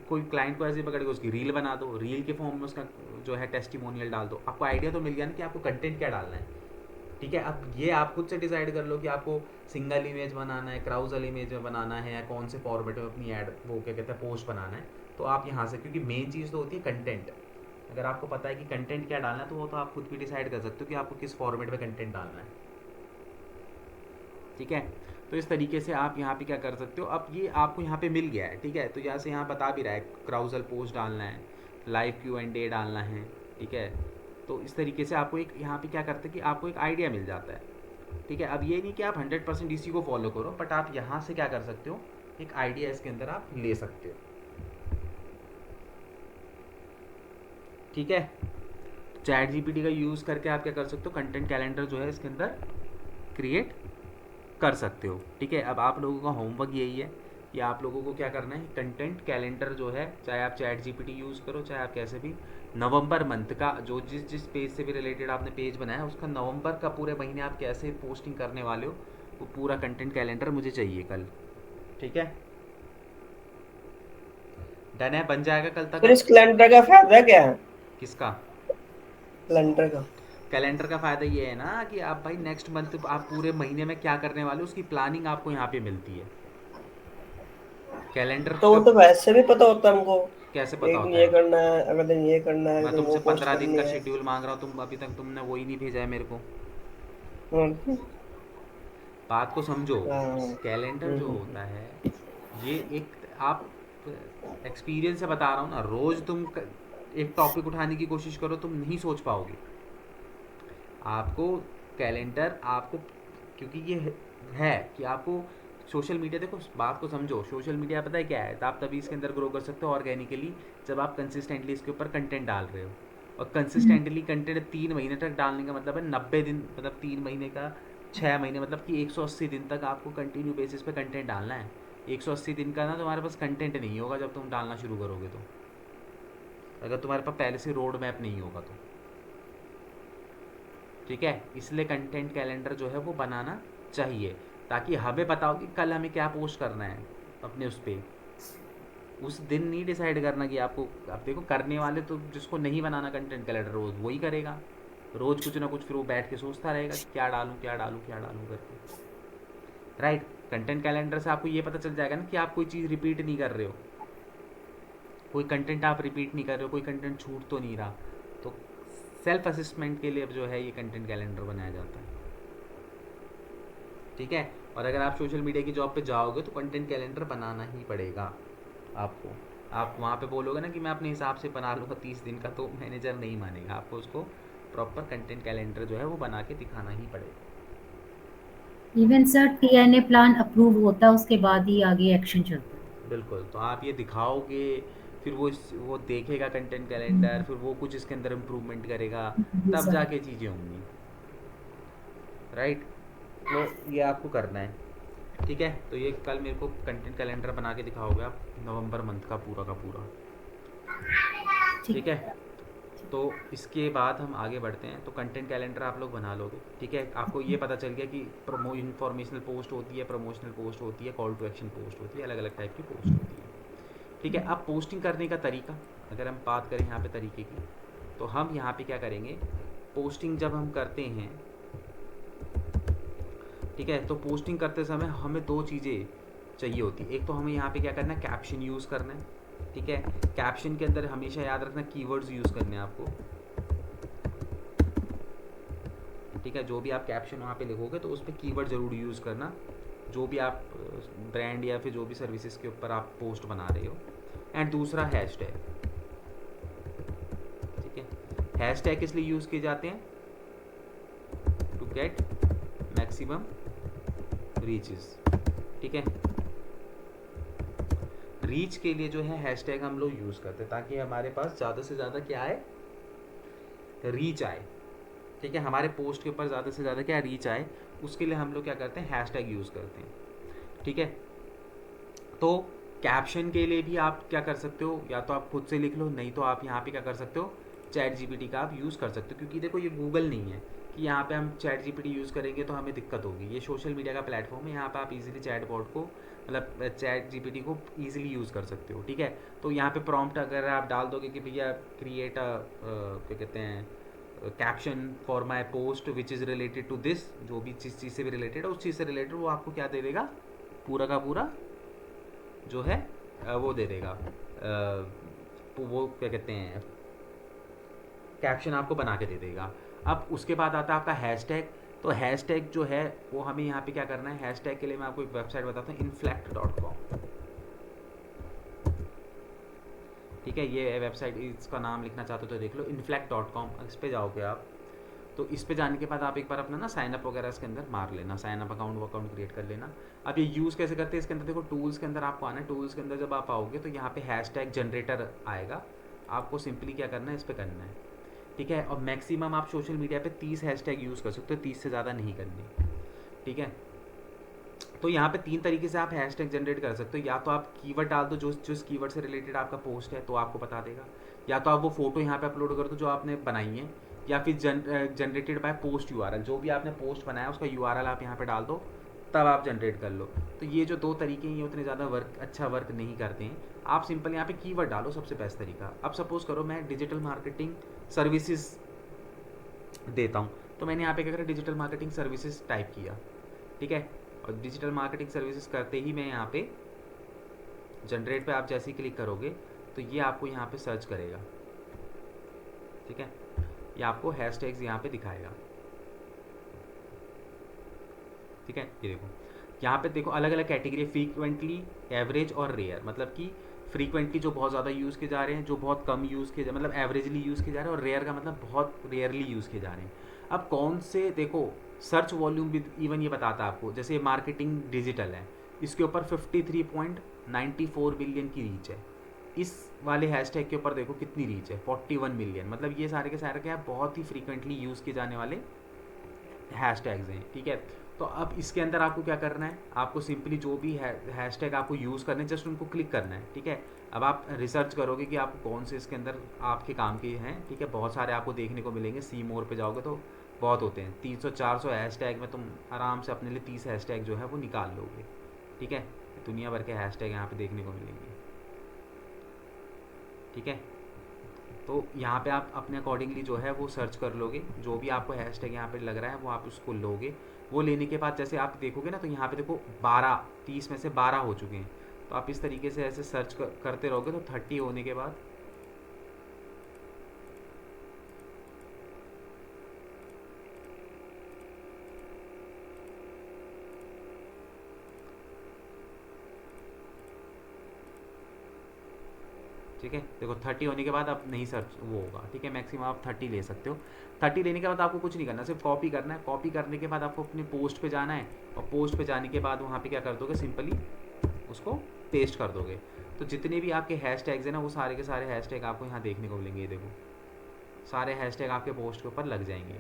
कोई क्लाइंट को ऐसे पकड़ के उसकी रील बना दो, रील के फॉर्म में उसका जो है टेस्टिमोनियल डाल दो, आपको आइडिया तो मिल गया ना कि आपको कंटेंट क्या डालना है, ठीक है। अब ये आप खुद से डिसाइड कर लो कि आपको सिंगल इमेज बनाना है, क्राउजल इमेज में बनाना है, या कौन से फॉर्मेट में अपनी ऐड वो क्या कहते हैं पोस्ट बनाना है। तो आप यहाँ से, क्योंकि मेन चीज़ तो होती है कंटेंट, अगर आपको पता है कि कंटेंट क्या डालना है तो वो तो आप खुद भी डिसाइड कर सकते हो कि आपको किस फॉर्मेट में कंटेंट डालना है, ठीक है। तो इस तरीके से आप यहाँ पे क्या कर सकते हो, अब ये आपको यहाँ पे मिल गया है, ठीक है। तो यहाँ से यहाँ बता भी रहा है क्राउजल पोस्ट डालना है, लाइव Q&A डालना है, ठीक है। तो इस तरीके से आपको एक यहाँ पे क्या करते हैं कि आपको एक आइडिया मिल जाता है, ठीक है। अब ये नहीं कि आप 100% इसी को फॉलो करो, बट आप यहाँ से क्या कर सकते हो, एक आइडिया इसके अंदर आप ले सकते हो, ठीक है। चैट जीपीटी का यूज़ करके आप क्या कर सकते हो, कंटेंट कैलेंडर जो है इसके अंदर क्रिएट कर सकते हो, ठीक है। अब आप लोगों का होमवर्क यही है कि आप लोगों को क्या करना है, कंटेंट कैलेंडर जो है, चाहे आप चैट जीपीटी यूज़ करो, चाहे आप कैसे भी, नवंबर मंथ का जो जिस पेज से भी रिलेटेड आपने पेज बनाया उसका नवंबर का पूरे महीने आप कैसे पोस्टिंग करने वाले हो, वो पूरा कंटेंट कैलेंडर मुझे चाहिए कल, ठीक है। डन है, बन जाएगा कल तक। फिर अब इस कैलेंडर का फायदा क्या है? किसका? कैलेंडर का। कैलेंडर का फ़ायदा ये है ना कि आप भाई नेक्स्ट मंथ आप पूरे महीने में क्या करने वाले हो उसकी प्लानिंग आपको यहाँ पे मिलती है। कैलेंडर तो वो का तो वैसे भी पता होता है हमको, कैसे पता एक दिन होता ये है? करना है, अगले दिन ये करना है, मैं फिर वो तुमसे पोस्ट 15 दिन करनी का है। शेड्यूल मांग रहा हूँ, तुम अभी तक तुमने वो ही नहीं भेजा है मेरे को। हाँ। बात को समझो। हाँ। कैलेंडर जो होता है ये एक, आप एक्सपीरियंस से बता रहा हूँ ना, रोज़ तुम एक टॉपिक उठाने की कोशिश करो तुम नहीं सोच पाओगे। आपको कैलेंडर आपको, क्योंकि ये है कि आपको सोशल मीडिया, देखो बात को समझो, सोशल मीडिया पता है क्या है, तो आप तभी इसके अंदर ग्रो कर सकते हो ऑर्गेनिकली जब आप कंसिस्टेंटली इसके ऊपर कंटेंट डाल रहे हो। और कंसिस्टेंटली कंटेंट 3 महीने तक डालने का मतलब है 90 दिन, मतलब 3 महीने का 6 महीने, मतलब कि 180 दिन तक आपको कंटिन्यू बेसिस पे कंटेंट डालना है। 180 दिन का ना तुम्हारे पास कंटेंट नहीं होगा जब तुम डालना शुरू करोगे तो, अगर तुम्हारे पास पहले से रोड मैप नहीं होगा तो। ठीक है, इसलिए कंटेंट कैलेंडर जो है वो बनाना चाहिए, ताकि हमें बताओ कि कल हमें क्या पोस्ट करना है अपने उस पर। उस दिन नहीं डिसाइड करना कि आपको, आप देखो करने वाले तो जिसको नहीं बनाना कंटेंट कैलेंडर रोज़ वही करेगा, रोज़ कुछ ना कुछ फिर वो बैठ के सोचता रहेगा कि क्या डालूँ क्या डालूँ क्या डालूँ करके। राइट। कंटेंट कैलेंडर से आपको ये पता चल जाएगा ना कि आप कोई चीज़ रिपीट नहीं कर रहे हो, कोई कंटेंट आप रिपीट नहीं कर रहे हो, कोई कंटेंट छूट तो नहीं रहा। तो सेल्फ असेसमेंट के लिए जो है ये कंटेंट कैलेंडर बनाया जाता है। ठीक है। और अगर आप सोशल मीडिया की जॉब पे जाओगे तो कंटेंट कैलेंडर बनाना ही पड़ेगा आपको। आप वहाँ पे बोलोगे ना कि मैं अपने हिसाब से बना लूँगा 30 दिन का, तो मैनेजर नहीं मानेगा, आपको उसको प्रॉपर कंटेंट कैलेंडर जो है वो बना के दिखाना ही पड़ेगा। Even sir TNA plan approve होता है उसके बाद ही आगे एक्शन चलता है। बिल्कुल, तो आप ये दिखाओगे, फिर वो देखेगा कंटेंट कैलेंडर, हम्म, फिर वो कुछ इसके अंदर इम्प्रूवमेंट करेगा, जी तब सर। जाके चीज़ें होंगी। राइट। तो ये आपको करना है। ठीक है, तो ये कल मेरे को कंटेंट कैलेंडर बना के दिखाओगे आप नवंबर मंथ का पूरा। ठीक ठीक है। तो इसके बाद हम आगे बढ़ते हैं, तो कंटेंट कैलेंडर आप लोग बना लोगे। ठीक है, आपको ये पता चल गया कि इन्फॉर्मेशनल पोस्ट होती है, प्रमोशनल पोस्ट होती है, कॉल टू एक्शन पोस्ट होती है, अलग अलग टाइप की पोस्ट होती है। ठीक है, अब पोस्टिंग करने का तरीका, अगर हम बात करें यहाँ पे तरीके की, तो हम यहाँ पे क्या करेंगे, पोस्टिंग जब हम करते हैं, ठीक है, तो पोस्टिंग करते समय हमें दो चीज़ें चाहिए होती है। एक तो हमें यहाँ पे क्या करना है, कैप्शन यूज़ करना है। ठीक है, कैप्शन के अंदर हमेशा याद रखना कीवर्ड्स यूज़ करने हैं आपको। ठीक है, जो भी आप कैप्शन वहाँ पे लिखोगे तो उस पर कीवर्ड ज़रूर यूज़ करना, जो भी आप ब्रांड या फिर जो भी सर्विसेज के ऊपर आप पोस्ट बना रहे हो। एंड दूसरा हैशटैग। ठीक है, हैशटैग किस लिए यूज़ किए जाते हैं, टू गेट मैक्सिमम रीचेस। ठीक है, रीच के लिए जो है हैशटैग हम लोग यूज़ करते हैं, ताकि हमारे पास ज़्यादा से ज़्यादा क्या आए, रीच आए। ठीक है, हमारे पोस्ट के ऊपर ज़्यादा से ज़्यादा क्या रीच आए, उसके लिए हम लोग क्या करते हैं, हैशटैग यूज़ करते हैं। ठीक है, तो कैप्शन के लिए भी आप क्या कर सकते हो, या तो आप खुद से लिख लो, नहीं तो आप यहाँ पे क्या कर सकते हो, चैट जीपीटी का आप यूज़ कर सकते हो। क्योंकि देखो ये गूगल नहीं है कि यहाँ पे हम चैट जीपीटी यूज़ करेंगे तो हमें दिक्कत होगी। ये सोशल मीडिया का प्लेटफॉर्म है, यहाँ पे आप इजीली चैट बॉट को, मतलब चैट जीपीटी को इजीली यूज़ कर सकते हो। ठीक है, तो यहाँ पे प्रॉम्प्ट अगर आप डाल दोगे कि भैया क्रिएट क्या कहते हैं, caption for my post which is related to this, जो भी जिस चीज़ से भी रिलेटेड है उस चीज़ से रिलेटेड वो आपको क्या दे देगा, पूरा का पूरा जो है वो दे देगा, वो क्या कहते हैं, कैप्शन आपको बना के दे देगा। अब उसके बाद आता है आपका हैशटैग। तो हैशटैग जो है वो हमें यहाँ पे क्या करना है, हैशटैग के लिए मैं आपको एक वेबसाइट बताता हूँ, inflect.com। ठीक है, ये वेबसाइट, इसका नाम लिखना चाहते हो तो देख लो, inflect.com। इस पर जाओगे आप, तो इस पे जाने के बाद आप एक बार अपना ना साइन अप वगैरह इसके अंदर मार लेना, साइन अप अकाउंट क्रिएट कर लेना। अब ये यूज़ कैसे करते हैं, इसके अंदर देखो टूल्स के अंदर आपको आना है। टूल्स के अंदर जब आप आओगे तो यहाँ पे हैशटैग जनरेटर आएगा, आपको सिंपली क्या करना है, इस पर करना है। ठीक है, और मैक्सिमम आप सोशल मीडिया पे 30 हैशटैग यूज़ कर सकते हो, 30 से ज़्यादा नहीं करनी। ठीक है, तो यहाँ पे 3 तरीके से आप हैशटैग जनरेट कर सकते हो। या तो आप कीवर्ड डाल दो जो जिस कीवर्ड से रिलेटेड आपका पोस्ट है, तो आपको बता देगा। या तो आप वो फोटो यहाँ पे अपलोड कर दो जो आपने बनाई है, या फिर जनरेटेड बाय पोस्ट यूआरएल, जो भी आपने पोस्ट बनाया उसका यूआरएल आप यहाँ पे डाल दो, तब आप जनरेट कर लो। तो ये जो दो तरीके हैं ये उतने ज़्यादा अच्छा वर्क नहीं करते हैं। आप सिंपल यहाँ पे कीवर्ड डालो, सबसे बेस्ट तरीका। अब सपोज करो मैं डिजिटल मार्केटिंग सर्विसेज देता हूँ, तो मैंने यहाँ पे क्या करा, डिजिटल मार्केटिंग सर्विसेज टाइप किया, ठीक है। और डिजिटल मार्केटिंग सर्विसेज करते ही मैं यहाँ पे जनरेट पे आप जैसे ही क्लिक करोगे तो ये आपको यहाँ पे सर्च करेगा, ठीक है। ये आपको हैशटैग्स यहाँ पे दिखाएगा, ठीक है। ये देखो यहाँ पे देखो अलग अलग कैटेगरी, फ्रीक्वेंटली, एवरेज और रेयर। मतलब कि फ्रीक्वेंटली जो बहुत ज़्यादा यूज़ किए जा रहे हैं, जो बहुत कम यूज़ किए जा, मतलब एवरेजली यूज़ किए जा रहे हैं, और रेयर का मतलब बहुत रेयरली यूज़ किए जा रहे हैं। अब कौन से, देखो सर्च वॉल्यूम भी इवन ये बताता है आपको। जैसे मार्केटिंग डिजिटल है, इसके ऊपर 53.94 बिलियन की रीच है। इस वाले हैशटैग के ऊपर देखो कितनी रीच है, 41 मिलियन। मतलब ये सारे के सारे क्या है, बहुत ही फ्रीक्वेंटली यूज़ किए जाने वाले हैशटैग्स हैं, ठीक है। तो अब इसके अंदर आपको क्या करना है, आपको सिंपली जो भी हैशटैग आपको यूज़ करने, जस्ट उनको क्लिक करना है, ठीक है। अब आप रिसर्च करोगे कि आपको कौन से इसके अंदर आपके काम के हैं, ठीक है। बहुत सारे आपको देखने को मिलेंगे, सी मोर पे जाओगे तो बहुत होते हैं, 300-400 हैशटैग में तुम आराम से अपने लिए 30 हैशटैग जो है वो निकाल लोगे, ठीक है। दुनिया भर के हैशटैग यहाँ पे देखने को मिलेंगे, ठीक है। तो यहाँ पे आप अपने अकॉर्डिंगली जो है वो सर्च कर लोगे, जो भी आपको हैशटैग यहाँ पे लग रहा है वो आप उसको लोगे। वो लेने के बाद जैसे आप देखोगे ना, तो यहाँ पे देखो 12, 30 में से 12 हो चुके हैं। तो आप इस तरीके से ऐसे सर्च करते रहोगे तो 30 होने के बाद ठीक है। देखो 30 होने के बाद अब नहीं सर्च वो होगा, ठीक है। मैक्सिमम आप 30 ले सकते हो। 30 लेने के बाद आपको कुछ नहीं करना, सिर्फ कॉपी करना है। कॉपी करने के बाद आपको अपने पोस्ट पे जाना है, और पोस्ट पे जाने के बाद वहाँ पे क्या कर दोगे, सिंपली उसको पेस्ट कर दोगे। तो जितने भी आपके हैशटैग्स हैं ना, वो सारे के सारे हैशटैग आपको यहाँ देखने को मिलेंगे। ये देखो सारे हैशटैग आपके पोस्ट के ऊपर लग जाएंगे,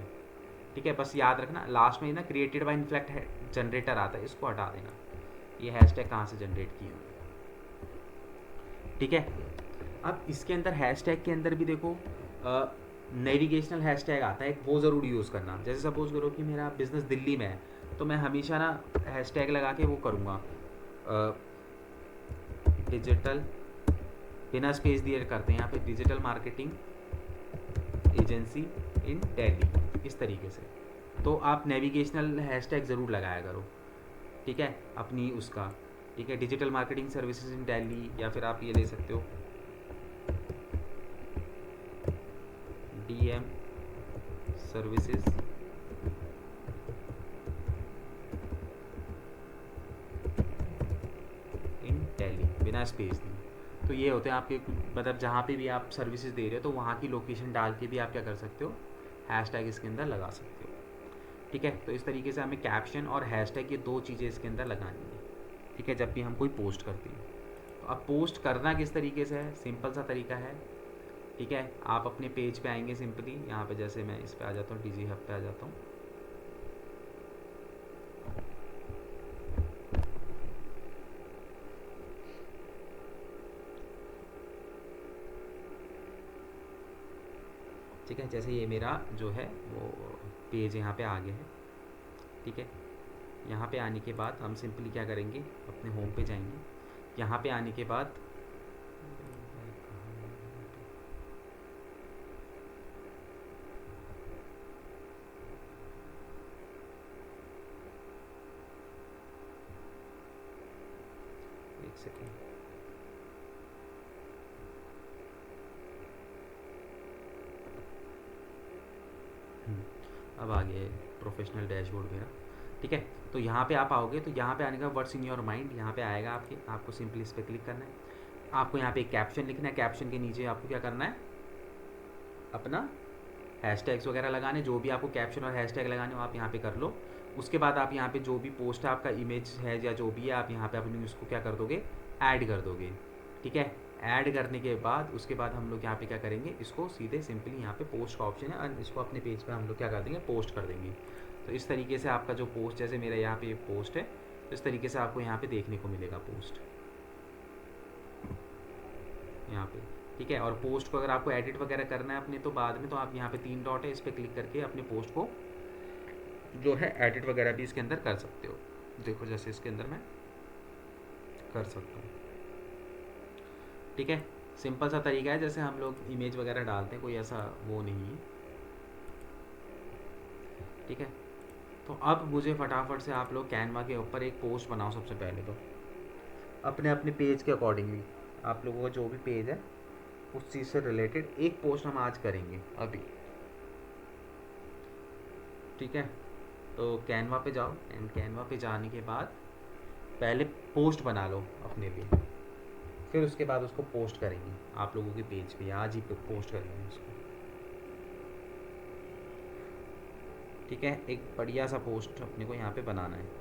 ठीक है। बस याद रखना लास्ट में ना क्रिएटेड बाय इनफ्लेक्ट जनरेटर आता है, इसको हटा देना। ये हैशटैग कहाँ से जनरेट किए हुए, ठीक है। अब इसके अंदर हैशटैग के अंदर भी देखो नेविगेशनल हैशटैग आता है, वो ज़रूर यूज़ करना। जैसे सपोज करो कि मेरा बिज़नेस दिल्ली में है, तो मैं हमेशा ना हैशटैग लगा के वो करूँगा, डिजिटल, बिना स्पेस दिए करते हैं यहाँ पे, डिजिटल मार्केटिंग एजेंसी इन दिल्ली, इस तरीके से। तो आप नेविगेशनल हैशटैग ज़रूर लगाया करो, ठीक है, अपनी उसका, ठीक है। Digital marketing services in Delhi, या फिर आप ये ले सकते हो DM सर्विसेज इन दिल्ली, बिना स्पेस दिए। तो ये होते हैं आपके, मतलब जहाँ पे भी आप सर्विसेज दे रहे हो तो वहाँ की लोकेशन डाल के भी आप क्या कर सकते हो, हैशटैग इसके अंदर लगा सकते हो, ठीक है। तो इस तरीके से हमें कैप्शन और हैशटैग, ये दो चीज़ें इसके अंदर लगानी है, ठीक है, जब भी हम कोई पोस्ट करते हैं। तो अब पोस्ट करना किस तरीके से है, सिंपल सा तरीका है, ठीक है। आप अपने पेज पे आएंगे, सिंपली यहाँ पे जैसे मैं इस पे आ जाता हूँ, DG हब पे आ जाता हूँ, ठीक है। जैसे ये मेरा जो है वो पेज यहाँ पे आ गया है, ठीक है। यहाँ पे आने के बाद हम सिंपली क्या करेंगे, अपने होम पे जाएंगे। यहाँ पे आने के बाद एक सेकेंड, अब आ गया प्रोफेशनल डैशबोर्ड मेरा, ठीक है। तो यहाँ पे आप आओगे, तो यहाँ पे आने का वर्ड्स इन योर माइंड यहाँ पे आएगा आपके, आपको सिंपली इस पर क्लिक करना है। आपको यहाँ पे एक कैप्शन लिखना है, कैप्शन के नीचे आपको क्या करना है, अपना हैशटैग्स वगैरह लगाने, जो भी आपको कैप्शन और हैशटैग लगाने हो आप यहाँ पे कर लो। उसके बाद आप यहाँ पे जो भी पोस्ट है, आपका इमेज है या जो भी है, आप यहाँ पे अपनी उसको क्या कर दोगे, ऐड कर दोगे, ठीक है। ऐड करने के बाद उसके बाद हम लोग यहाँ पे क्या करेंगे, इसको सीधे सिंपली यहाँ पे पोस्ट का ऑप्शन है, और इसको अपने पेज पे हम लोग क्या कर देंगे, पोस्ट कर देंगे। तो इस तरीके से आपका जो पोस्ट, जैसे मेरा यहाँ पे पोस्ट है, तो इस तरीके से आपको यहाँ पे देखने को मिलेगा पोस्ट यहाँ पे, ठीक है। और पोस्ट को अगर आपको एडिट वगैरह करना है अपने, तो बाद में, तो आप यहाँ पे 3 डॉट है, इस पर क्लिक करके अपने पोस्ट को जो है एडिट वगैरह भी इसके अंदर कर सकते हो, देखो जैसे इसके अंदर मैं कर सकता हूँ। ठीक है, सिंपल सा तरीका है, जैसे हम लोग इमेज वगैरह डालते हैं, कोई ऐसा वो नहीं है। ठीक है, तो अब मुझे फटाफट से आप लोग कैनवा के ऊपर एक पोस्ट बनाओ सबसे पहले तो, अपने अपने पेज के अकॉर्डिंगली। आप लोगों का जो भी पेज है उस चीज़ से रिलेटेड एक पोस्ट हम आज करेंगे अभी। ठीक है, तो कैनवा पे जाओ, एंड कैनवा पे जाने के बाद पहले पोस्ट बना लो अपने लिए, फिर उसके बाद उसको पोस्ट करेंगे आप लोगों के पेज पे, आज ही पोस्ट करेंगे उसको। ठीक है, एक बढ़िया सा पोस्ट अपने को यहाँ पे बनाना है।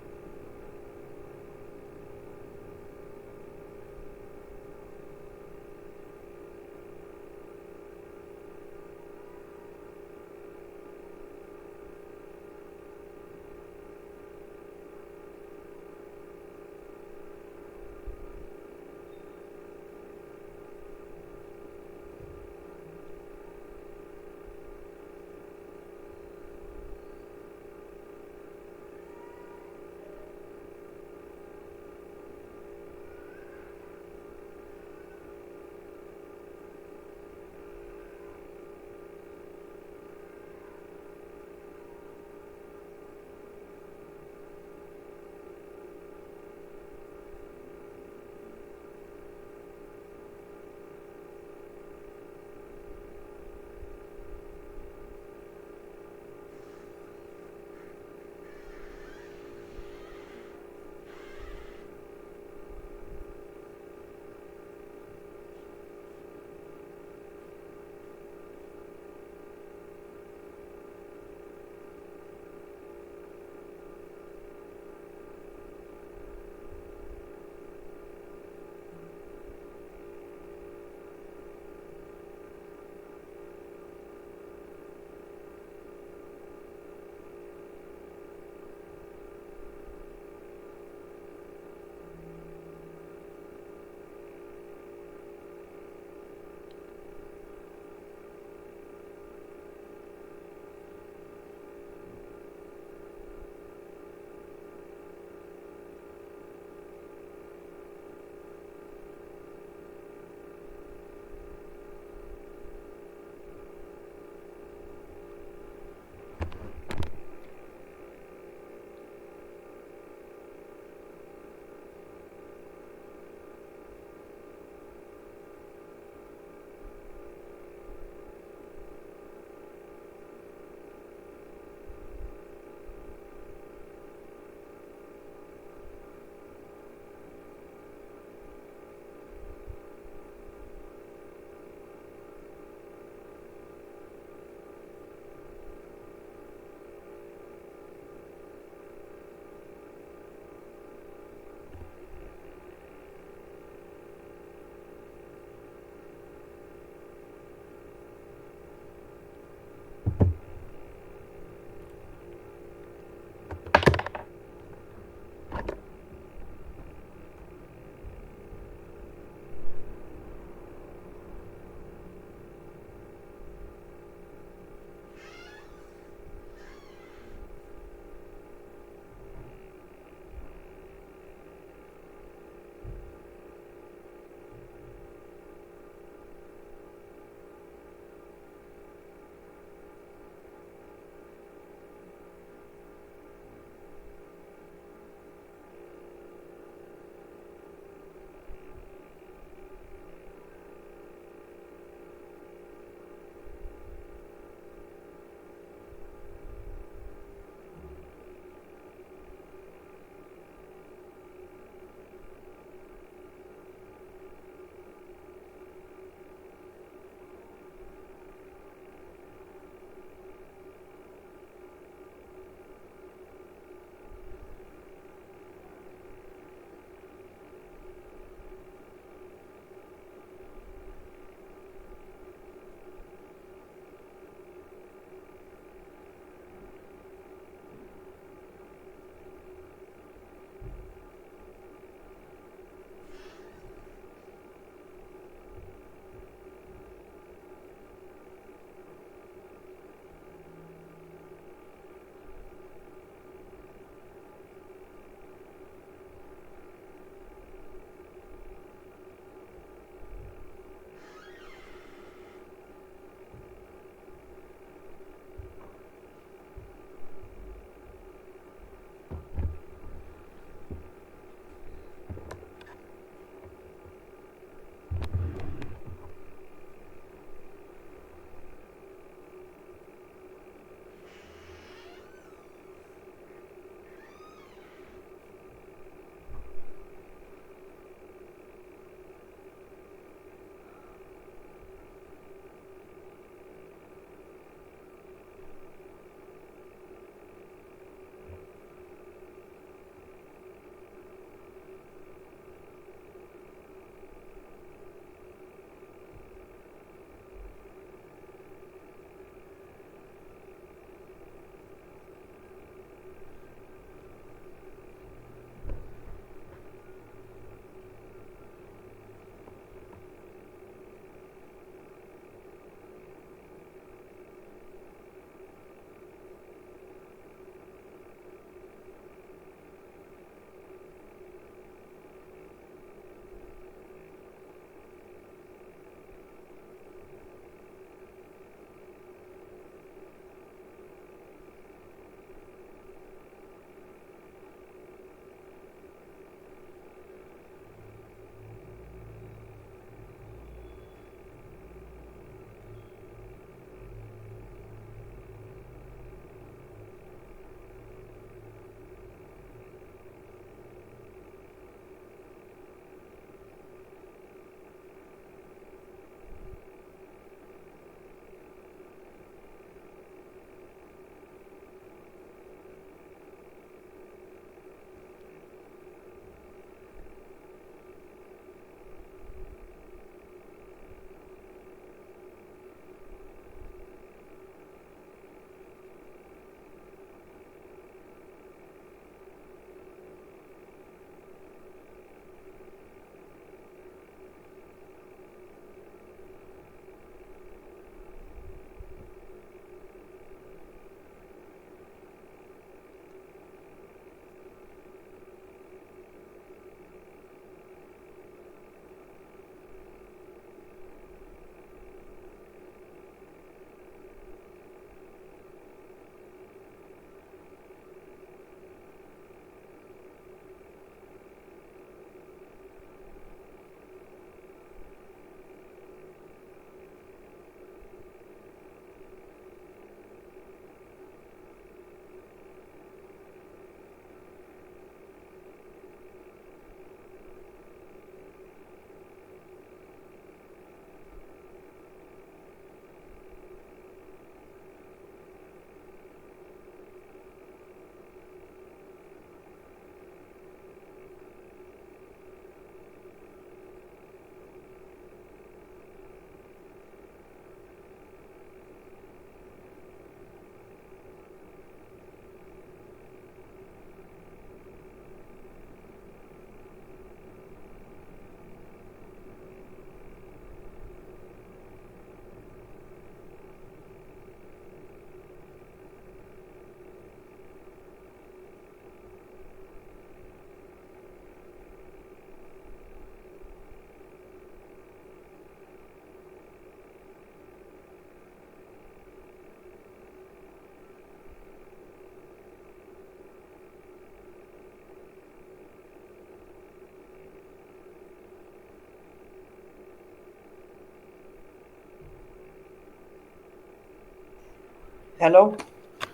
हेलो।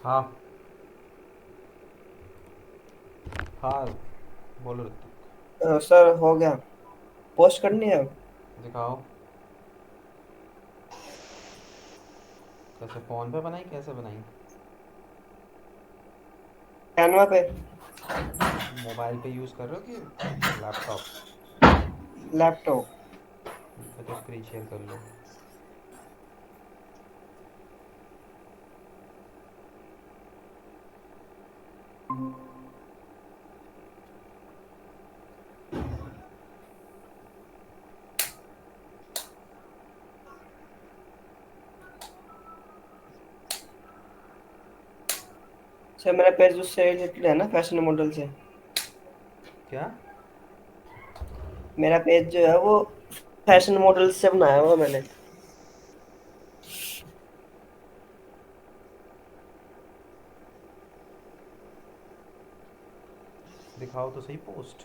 हाँ हाँ, बोलो ऋतिक। सर हो गया, पोस्ट करनी है। दिखाओ, कैसे फ़ोन पे बनाई, कैसे बनाई? कैनवा पे। मोबाइल पे यूज़ कर रहे हो कि लैपटॉप? लैपटॉप। तो स्क्रीन शेयर कर लो। सर मेरा पेज उससे रिलेटेड है ना, फैशन मॉडल से। क्या? मेरा पेज जो है वो फैशन मॉडल से बनाया हुआ मैंने। दिखाओ तो सही पोस्ट।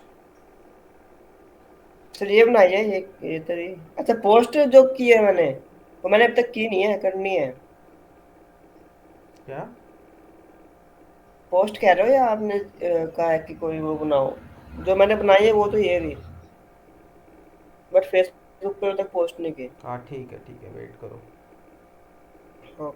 सर ये बनाई है, ये तो ये। अच्छा, पोस्ट जो की है मैंने, वो मैंने अब तक की नहीं है, करनी है। क्या? पोस्ट कह रहे हो या आपने कहा है कि कोई वो बनाओ? जो मैंने बनाई है वो तो ये रही, बट फेसबुक पे अब तक पोस्ट नहीं की। हाँ ठीक है, वेट करो। हाँ।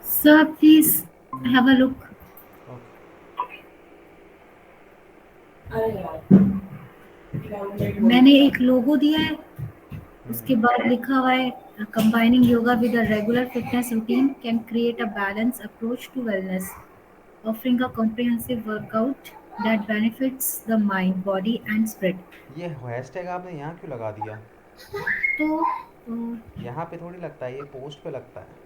Sir, please have a look. Okay. मैंने एक लोगो दिया है, हम्म। उसके बाद लिखा हुआ है combining yoga with a regular fitness routine can create a balance approach to wellness, offering a comprehensive workout that benefits the mind, body and spirit. ये हैशटैग आपने यहाँ क्यों लगा दिया? तो यहाँ पे थोड़ी लगता है, ये पोस्ट पे लगता है।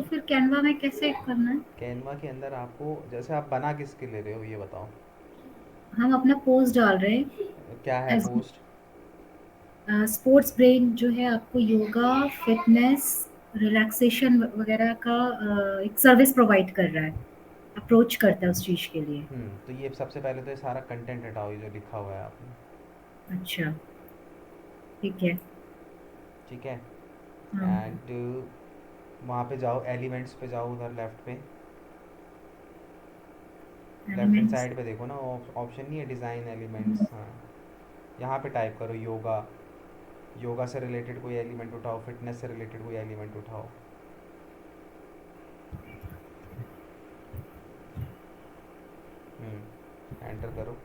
फिर कैनवा में कैसे करना है? कैनवा के अंदर आपको, जैसे आप बना किसके ले रहे हो ये बताओ। हम अपना पोस्ट डाल रहे हैं क्या है एज पोस्ट? स्पोर्ट्स ब्रेन जो है आपको योगा, फिटनेस रिलैक्सेशन वगैरह का एक सर्विस प्रोवाइड कर रहा है, अप्रोच करता है उस चीज़ के लिए। तो ये सबसे पहले तो ये सारा कंटेंट हटाओ, ये जो लिखा हुआ है आपने। अच्छा, ठीक है। ठीक है। हाँ, एंड वहाँ पे जाओ, एलिमेंट्स पे जाओ, उधर लेफ्ट पे, लेफ्ट हैंड एलिमेंट्स। साइड पे देखो ना, ऑप्शन नहीं है डिज़ाइन एलिमेंट्स, हाँ, यहाँ पे टाइप करो योगा। योगा से रिलेटेड कोई एलिमेंट उठाओ, फिटनेस से रिलेटेड कोई एलिमेंट उठाओ। एंटर करो।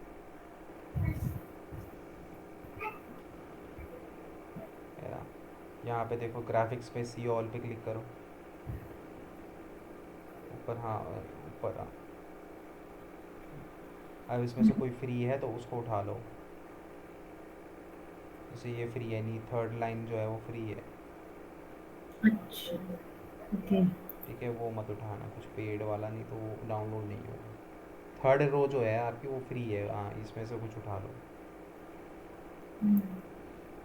या, यहाँ पे देखो ग्राफिक्स पे सी ऑल पे क्लिक करो। ऊपर, हाँ ऊपर, हाँ। अब इसमें से कोई फ्री है तो उसको उठा लो। जैसे ये फ्री है नहीं, थर्ड लाइन जो है वो फ्री है। अच्छा, ओके। ठीक है, वो मत उठाना, कुछ पेड वाला नहीं तो वो डाउनलोड नहीं होगा। थर्ड रो जो है आपकी वो फ्री है, हाँ, इसमें से कुछ उठा लो।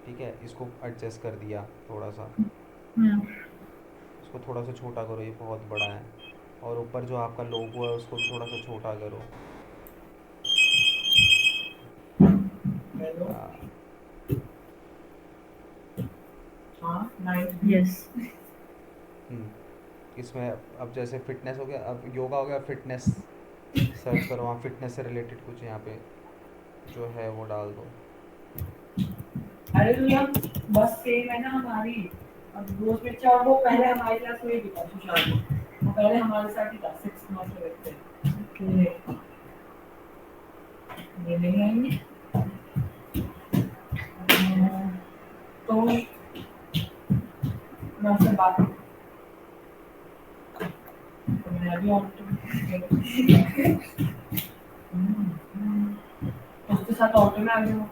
ठीक है, इसको एडजस्ट कर दिया थोड़ा सा। हाँ, इसको थोड़ा सा छोटा करो, ये बहुत बड़ा है। और ऊपर जो आपका लोगो है उसको भी थोड़ा सा छोटा करो। हाँ। यस। इसमें अब जैसे फिटनेस हो गया, अब योगा हो गया, फिटनेस सर्च करो, वहाँ फिटनेस से रिलेटेड कुछ यहाँ पे जो है वो डाल दो। अरे तो यार बस सेम है ना हमारी। अब रोज में चार वो पहले हमारी क्लास में ही था सुशांत, वो पहले हमारे साथ ही था 6 मंथ में रहते ओके। ये नहीं आएंगे। तो मैं उससे बात तो मैं अभी ऑन उसके साथ ऑटो में आ गया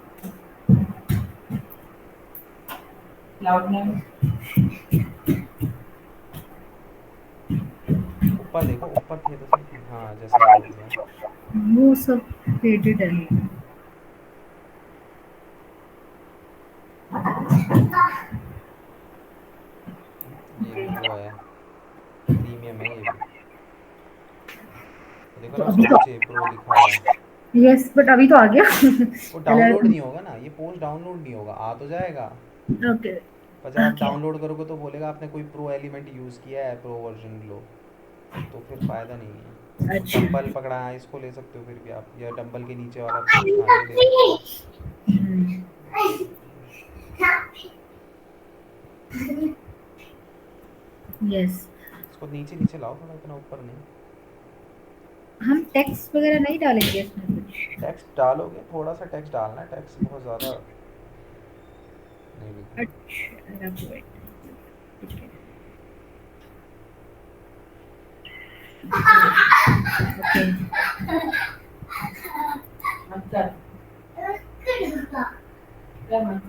क्लाउड में। ऊपर देखो, ऊपर थे तो सही, हाँ जैसे ये हो गया। वो सब फेडेड है। ये भी वो है, प्रीमियम है ये भी। देखो तो ना अभी उसके तो नीचे प्रो लिखा हुआ है। यस, बट अभी तो आ गया। वो पहले। डाउनलोड नहीं होगा ना, ये पोस्ट डाउनलोड नहीं होगा, आ तो जाएगा। ओके। पर जब आ आप गया। डाउनलोड करोगे तो बोलेगा आपने कोई प्रो एलिमेंट यूज़ किया है, प्रो वर्जन लो, तो फिर फ़ायदा नहीं है। वो अच्छा। डंबल पकड़ा है, इसको ले सकते हो फिर भी आप, या डंबल के नीचे वाला पोस्ट, हाँ ये ले सकते हो। यस। इसको नीचे नीचे लाओ थोड़ा, इतना ऊपर नहीं। हम टेक्स्ट वगैरह नहीं डालेंगे इसमें कुछ? टेक्स्ट डालोगे, थोड़ा सा टेक्स्ट डालना है, टेक्स्ट बहुत ज़्यादा नहीं लिखना। अच्छा, रखो एक। ठीक है। ओके। अच्छा क्या मानते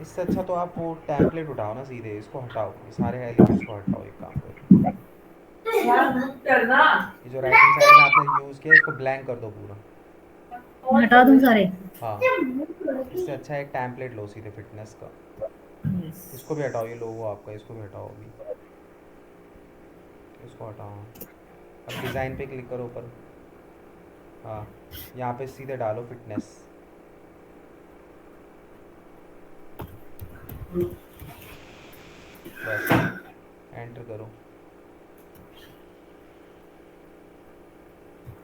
इससे अच्छा तो आप वो टेम्पलेट उठाओ ना सीधे, इसको हटाओ, ये सारे एलिमेंट्स को हटाओ, एक काम करो। यार करना ये जो राइट हैंड साइड में आपने यूज़ किया इसको ब्लैंक कर दो पूरा। हटा दूं सारे? हाँ, इससे अच्छा है एक टेम्पलेट लो सीधे फिटनेस का। यस। इसको भी हटाओ, ये लोगो आपका, इसको भी हटाओ अभी, इसको हटाओ। अब डिज़ाइन पे क्लिक करो ऊपर। हाँ, यहाँ पे सीधे डालो फिटनेस। बस, एंटर करो।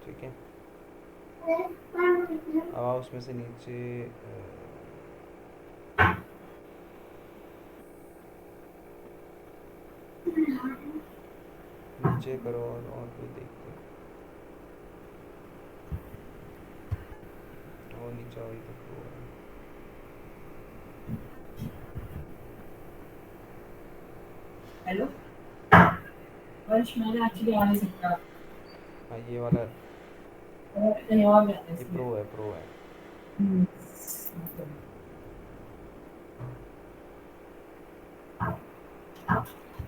ठीक है, अब आओ उसमें से नीचे, नीचे करो, और कोई देखते हैं। और नीचे आओ, ये तो pro है। हेलो वंश मैंने एक्चुअली आ नहीं सकता हाँ ये वाला, और कहीं और जाना है ये इसलिए। प्रो है, प्रो है।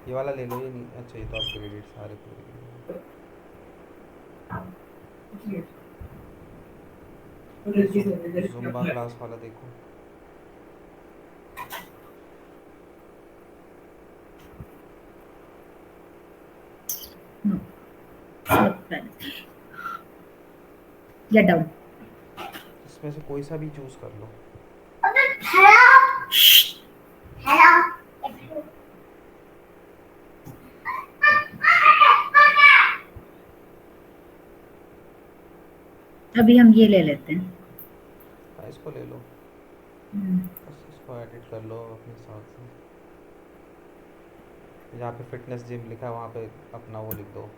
ये वाला ले लो, ये नहीं अच्छा, ये तो आप क्रेडिट सारे पूरे ले लो। इसलिए तो जल्दी से जुम्बा जल्दी क्लास वाला देखो। नो, स्लोप बैलेंस या डाउन। इसमें से कोई सा भी चूज कर लो। अभी हम ये ले लेते हैं। हाँ, इसको ले लो, हम्म, बस इसको एडिट कर लो अपने हिसाब से। जहाँ पे फिटनेस जिम लिखा है वहाँ पे अपना वो लिख दो।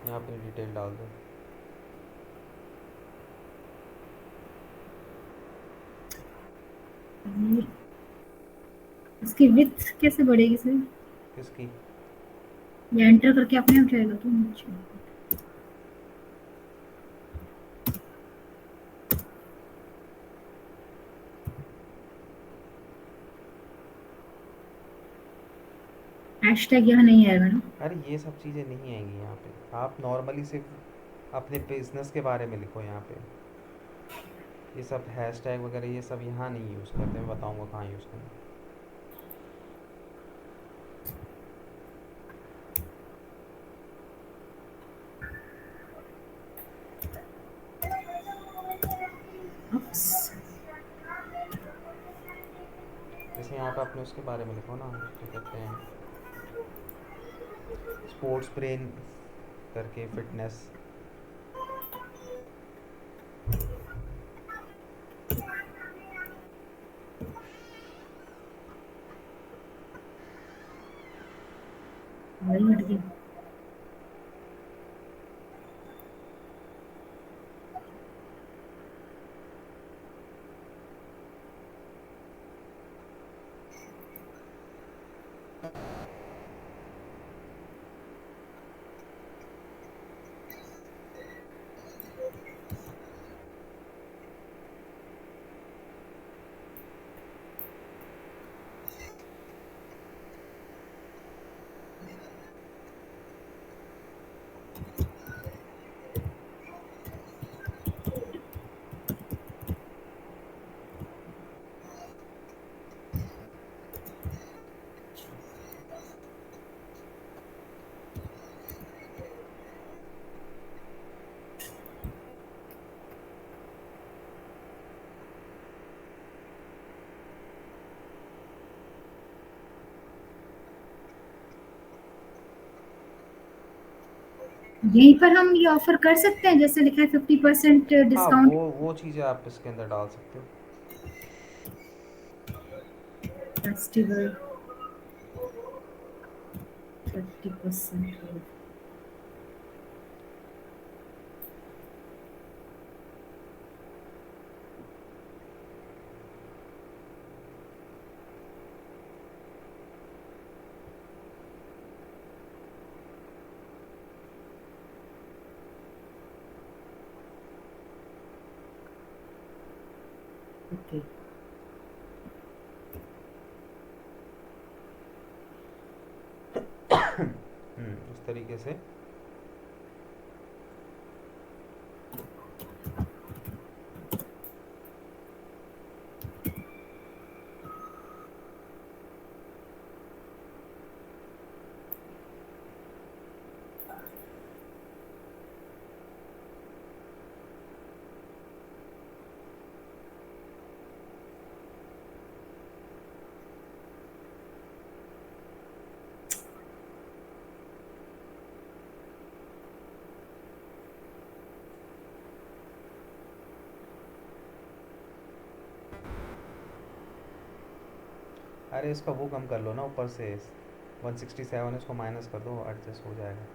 यहाँ पे डिटेल डाल दो। ये- इसकी विड्थ कैसे बढ़ेगी सर? किसकी? ये एंटर करके अपने आप जाएगा तो नीचे। हैशटैग यहाँ नहीं आएगा ना? अरे ये सब चीज़ें नहीं आएंगी यहाँ पे, आप नॉर्मली सिर्फ अपने बिजनेस के बारे में लिखो यहाँ पे। ये सब हैशटैग वगैरह ये सब यहाँ नहीं यूज़ करते, मैं बताऊँगा कहाँ यूज़ करना। Oops. जैसे यहाँ पे अपने उसके बारे में लिखो ना, क्या कहते हैं, स्पोर्ट्स ब्रेन करके फिटनेस। वही हट गई। यहीं पर हम ये ऑफर कर सकते हैं जैसे लिखा है 50% हाँ, डिस्काउंट। वो चीज़ें आप इसके अंदर डाल सकते हो। फेस्टिवल 30%। ओके, उस तरीके से। अरे इसका वो कम कर लो ना ऊपर से, 167 इसको माइनस कर दो, एडजस्ट हो जाएगा।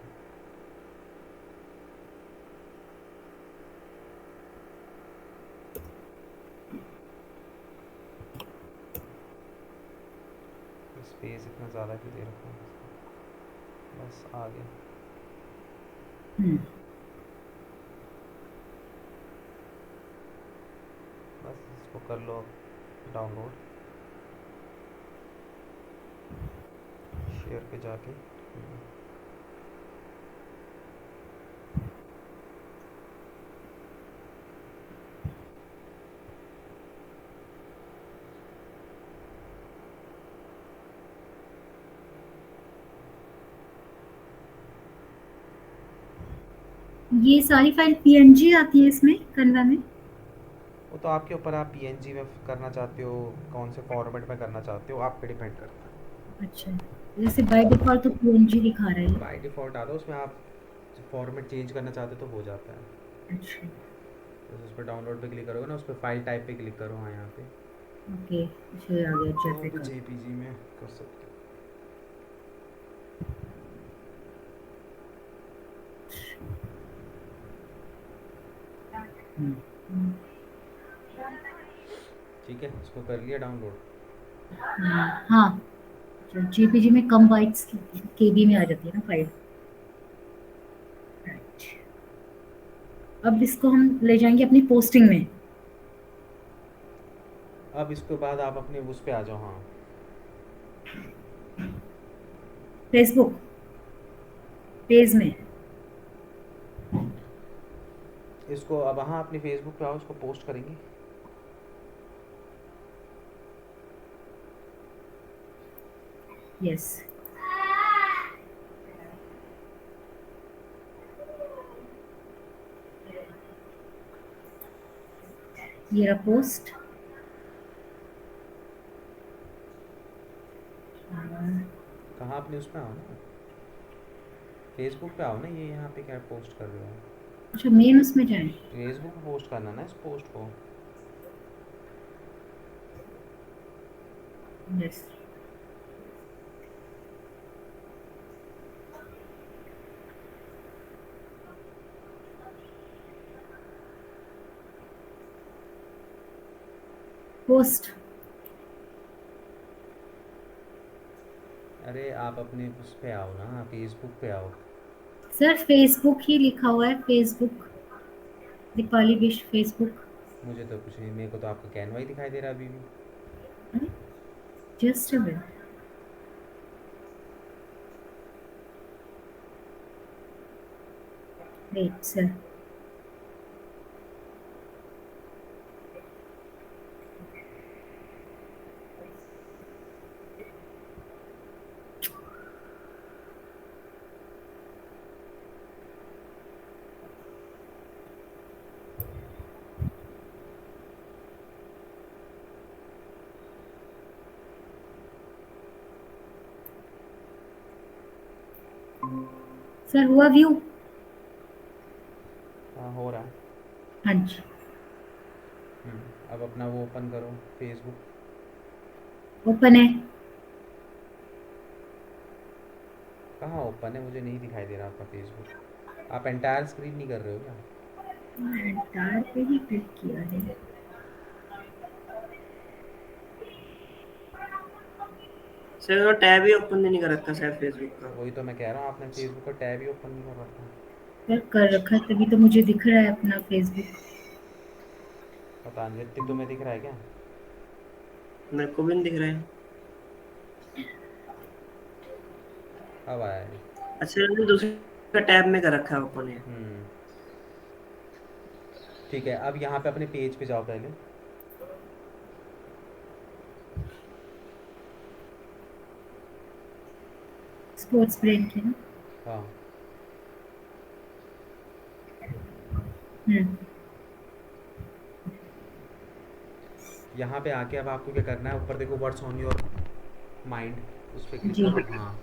स्पेस इतना ज़्यादा क्यों दे रखा है? बस आ गया। हम्म, बस इसको कर लो डाउनलोड, शेयर पे जाके। ये सारी फाइल पीएनजी आती है इसमें कन्वा में? वो तो आपके ऊपर, आप पीएनजी में करना चाहते हो, कौन से फॉर्मेट में करना चाहते हो, आप पे डिपेंड करता अच्छा, जैसे बाय डिफॉल्ट तो पीएनजी दिखा रहा है। है। बाय डिफ़ॉल्ट आता है, उसमें आप फॉर्मेट चेंज करना चाहते हो तो हो जाता है। अच्छा, बस उस पर डाउनलोड पे क्लिक करोगे ना, उस पर फाइल टाइप पे क्लिक करो, हाँ यहाँ पे, ओके, ये आ गया तो भी जेपीईजी। जेपीजी में कर सकते हो। हम्म, ठीक है, इसको कर लिया डाउनलोड। हाँ, जेपीजी में कम बाइट्स केबी में आ जाती है ना फाइल। राइट, अब इसको हम ले जाएंगे अपनी पोस्टिंग में। अब इसके बाद आप अपने उस पे आ जाओ, हाँ, फेसबुक पेज में। इसको अब हाँ अपने फेसबुक पे आओ, इसको पोस्ट करेंगे। यस, ये रहा पोस्ट। कहाँ अपने उसमें आओ ना, फेसबुक पे आओ ना, ये यहाँ पे क्या पोस्ट कर रहे हो? अच्छा, मेन उसमें जाए। फेसबुक पे पोस्ट करना ना इस पोस्ट को। Yes, post. अरे आप अपने उस पे आओ ना, फेसबुक पे आओ। सर फेसबुक ही लिखा हुआ है, फेसबुक, दीपाली विश्व फेसबुक। मुझे तो कुछ नहीं, मेरे को तो आपका कैनवा ही दिखाई दे रहा है अभी भी। Just a minute, wait sir. Sir हुआ व्यू? हाँ हो रहा है। हाँ जी, अब अपना वो ओपन करो फेसबुक। ओपन है। कहाँ ओपन है, मुझे नहीं दिखाई दे रहा आपका फेसबुक। आप एंटायर स्क्रीन नहीं कर रहे हो क्या? एंटायर पे ही क्लिक किया है। सर वो टैब ही ओपन नहीं कर रखा शायद फेसबुक का। वही तो मैं कह रहा हूँ, आपने फेसबुक का टैब ही ओपन नहीं कर रखा। सर कर रखा है, तभी तो मुझे दिख रहा है अपना फेसबुक। पता नहीं, ऋतिक तुम्हें दिख रहा है क्या? मेरे को भी नहीं दिख रहा है। अब आया है। अच्छा, मैंने दूसरे टैब में कर रखा है ओपन है। हम्म, ठीक है, अब यहाँ पे अपने पेज पे जाओ पहले। स्पोर्ट्स ब्रेक है ना? हाँ, हम्म, यहाँ पे आके अब आपको क्या करना है, ऊपर देखो व्हाट्स ऑन योर माइंड, उस पर क्लिक जी। करो, हाँ।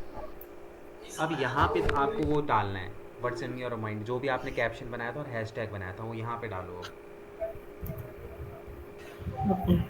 अब यहाँ पे आपको वो डालना है, व्हाट्स इन योर माइंड, जो भी आपने कैप्शन बनाया था और हैशटैग बनाया था वो यहाँ पे डालो अब। ओके,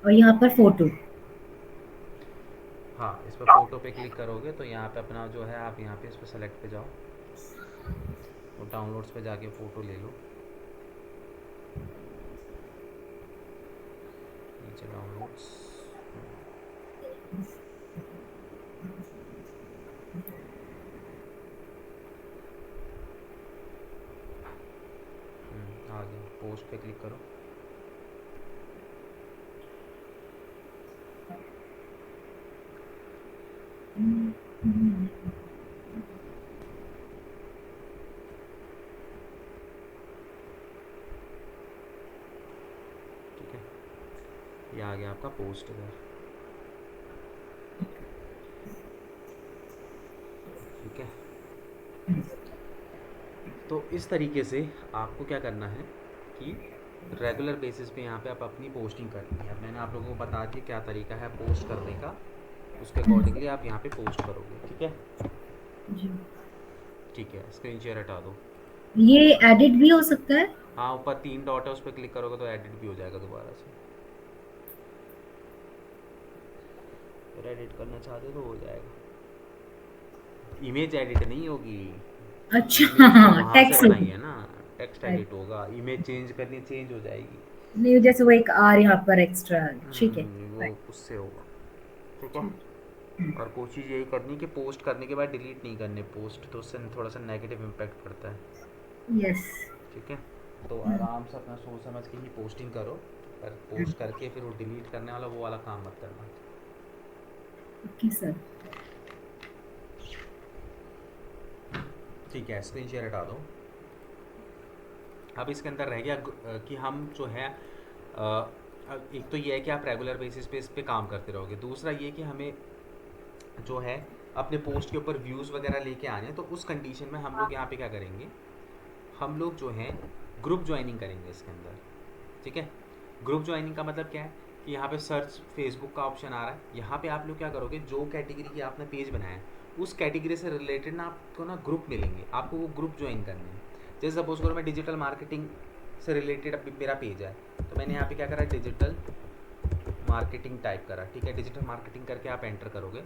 और यहाँ पर फोटो। हाँ, इस पर फोटो पे क्लिक करोगे तो यहाँ पे अपना जो है आप यहाँ पे इस पर सेलेक्ट पे जाओ और डाउनलोड्स पे जाके फ़ोटो ले लो। नीचे डाउनलोड्स, आ गया। पोस्ट पे क्लिक करो। ठीक है, ये आ गया आपका पोस्ट इधर। ठीक है, तो इस तरीके से आपको क्या करना है कि रेगुलर बेसिस पे यहाँ पे आप अपनी पोस्टिंग करनी है। मैंने आप लोगों को बता दिया क्या तरीका है पोस्ट करने का, उसके अकॉर्डिंगली आप यहाँ पे पोस्ट करोगे। ठीक है, जी। ठीक है, स्क्रीन शेयर हटा दो। ये एडिट भी हो सकता है? हाँ, ऊपर 3 डॉट है, उस पर क्लिक करोगे तो एडिट भी हो जाएगा दोबारा से। अगर एडिट करना चाहते तो हो जाएगा। इमेज एडिट नहीं होगी, अच्छा, इमेज तो वहाँ से टेक्स्ट बनाई होगी। है ना, टेक्स्ट एडिट होगा। इमेज चेंज करनी, चेंज हो जाएगी। नहीं, जैसे वो एक आर यहाँ पर एक्स्ट्रा। ठीक है, वो राइट। उससे होगा। ठीक है, और कोशिश यही करनी कि पोस्ट करने के बाद डिलीट नहीं करने पोस्ट, तो उससे थोड़ा सा नेगेटिव इम्पैक्ट पड़ता है। यस। ठीक है, तो आराम से अपना सोच समझ के ही पोस्टिंग करो, पर पोस्ट करके फिर वो डिलीट करने वाला वो वाला काम मत करना। Okay sir. ठीक है, स्क्रीन शेयर हटा दो। अब इसके अंदर रह गया कि हम जो है अब एक तो ये है कि आप रेगुलर बेसिस पे इस पे काम करते रहोगे। दूसरा ये कि हमें जो है अपने पोस्ट के ऊपर व्यूज़ वगैरह लेके आने हैं। तो उस कंडीशन में हम लोग यहाँ पे क्या करेंगे, हम लोग जो है ग्रुप ज्वाइनिंग करेंगे इसके अंदर। ठीक है, ग्रुप ज्वाइनिंग का मतलब क्या है कि यहाँ पे सर्च फेसबुक का ऑप्शन आ रहा है। यहाँ पे आप लोग क्या करोगे, जो कैटेगरी की आपने पेज बनाया है उस कैटेगरी से रिलेटेड ना आपको ना ग्रुप मिलेंगे, आपको वो ग्रुप ज्वाइन करने हैं। जैसे सपोज करो मैं डिजिटल मार्केटिंग से रिलेटेड मेरा पेज है, तो मैंने यहाँ पे क्या करा, डिजिटल मार्केटिंग टाइप करा। ठीक है, डिजिटल मार्केटिंग करके आप एंटर करोगे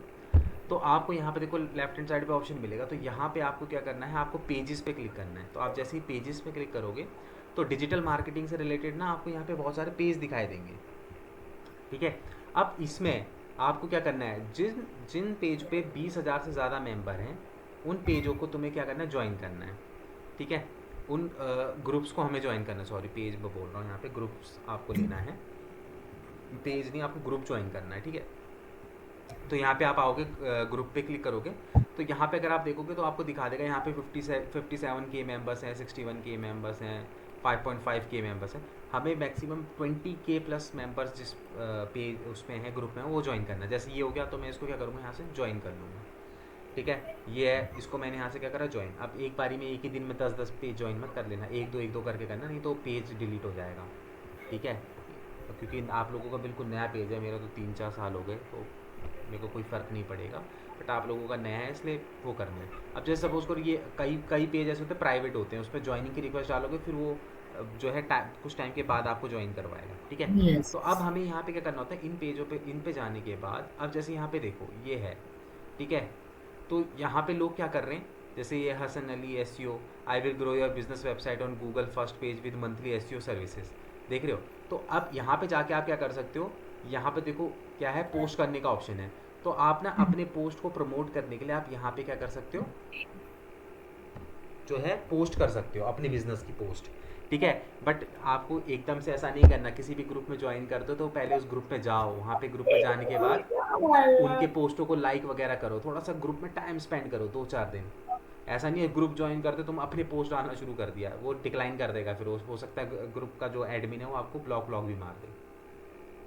तो आपको यहाँ पे देखो लेफ्ट हैंड साइड पे ऑप्शन मिलेगा। तो यहाँ पे आपको क्या करना है, आपको पेजेस पे क्लिक करना है। तो आप जैसे ही पेजेस पे क्लिक करोगे तो डिजिटल मार्केटिंग से रिलेटेड ना आपको यहाँ पे बहुत सारे पेज दिखाई देंगे। ठीक है, अब इसमें आपको क्या करना है, जिन जिन पेज पे 20,000 से ज़्यादा मेंबर हैं उन पेजों को तुम्हें क्या करना है, ज्वाइन करना है। ठीक है, उन ग्रुप्स को हमें ज्वाइन करना है। सॉरी, पेज में बोल रहा हूँ, यहाँ पे ग्रुप्स आपको लेना है, पेज नहीं, आपको ग्रुप ज्वाइन करना है। ठीक है, तो यहाँ पे आप आओगे, ग्रुप पे क्लिक करोगे तो यहाँ पे अगर आप देखोगे तो आपको दिखा देगा यहाँ पे 57 के मेंबर्स हैं, 61 के मेंबर्स हैं, 5.5 के मेंबर्स हैं। हमें मैक्सिमम 20 के प्लस मेंबर्स जिस पेज उसमें हैं, ग्रुप में वो ज्वाइन करना है। जैसे ये हो गया तो मैं इसको क्या करूँगा, यहाँ से ज्वाइन कर लूँगा। ठीक है, ये है, इसको मैंने यहाँ से क्या करा, ज्वाइन। अब एक बारी में एक ही दिन में 10-10 पेज ज्वाइन मत कर लेना, एक दो करके करना, नहीं तो पेज डिलीट हो जाएगा। ठीक है, क्योंकि आप लोगों का बिल्कुल नया पेज है, मेरा तो 3-4 साल हो गए, तो मेरे को कोई फ़र्क नहीं पड़ेगा, बट आप लोगों का नया है इसलिए वो करना है। अब जैसे सपोज करो ये कई पेज ऐसे होते हैं प्राइवेट होते हैं, उस पर ज्वाइनिंग की रिक्वेस्ट डालोगे फिर वो जो है कुछ टाइम के बाद आपको ज्वाइन करवाएगा। ठीक है, यस। तो अब हमें यहाँ पे क्या करना होता है, इन पे जाने के बाद अब जैसे यहाँ पे देखो ये है। ठीक है, तो यहाँ पे लोग क्या कर रहे हैं, जैसे ये Hasan Ali SEO, I will grow your business website on Google first page with monthly SEO services, देख रहे हो। तो अब यहाँ पे जाके आप क्या कर सकते हो, यहाँ पे देखो क्या है, पोस्ट करने का ऑप्शन है। तो आप ना अपने पोस्ट को प्रमोट करने के लिए आप यहाँ पे क्या कर सकते हो, जो है पोस्ट कर सकते हो अपने बिजनेस की पोस्ट। ठीक है, बट आपको एकदम से ऐसा नहीं करना, किसी भी ग्रुप में ज्वाइन कर दो तो पहले उस ग्रुप में जाओ, वहाँ पे ग्रुप में जाने के बाद उनके पोस्टों को लाइक वगैरह करो, थोड़ा सा ग्रुप में टाइम स्पेंड करो 2-4 दिन। ऐसा नहीं है ग्रुप ज्वाइन करते तुम अपने पोस्ट डालना शुरू कर दिया, वो डिक्लाइन कर देगा, फिर हो सकता है ग्रुप का जो एडमिन है वो आपको ब्लॉक भी मार दे।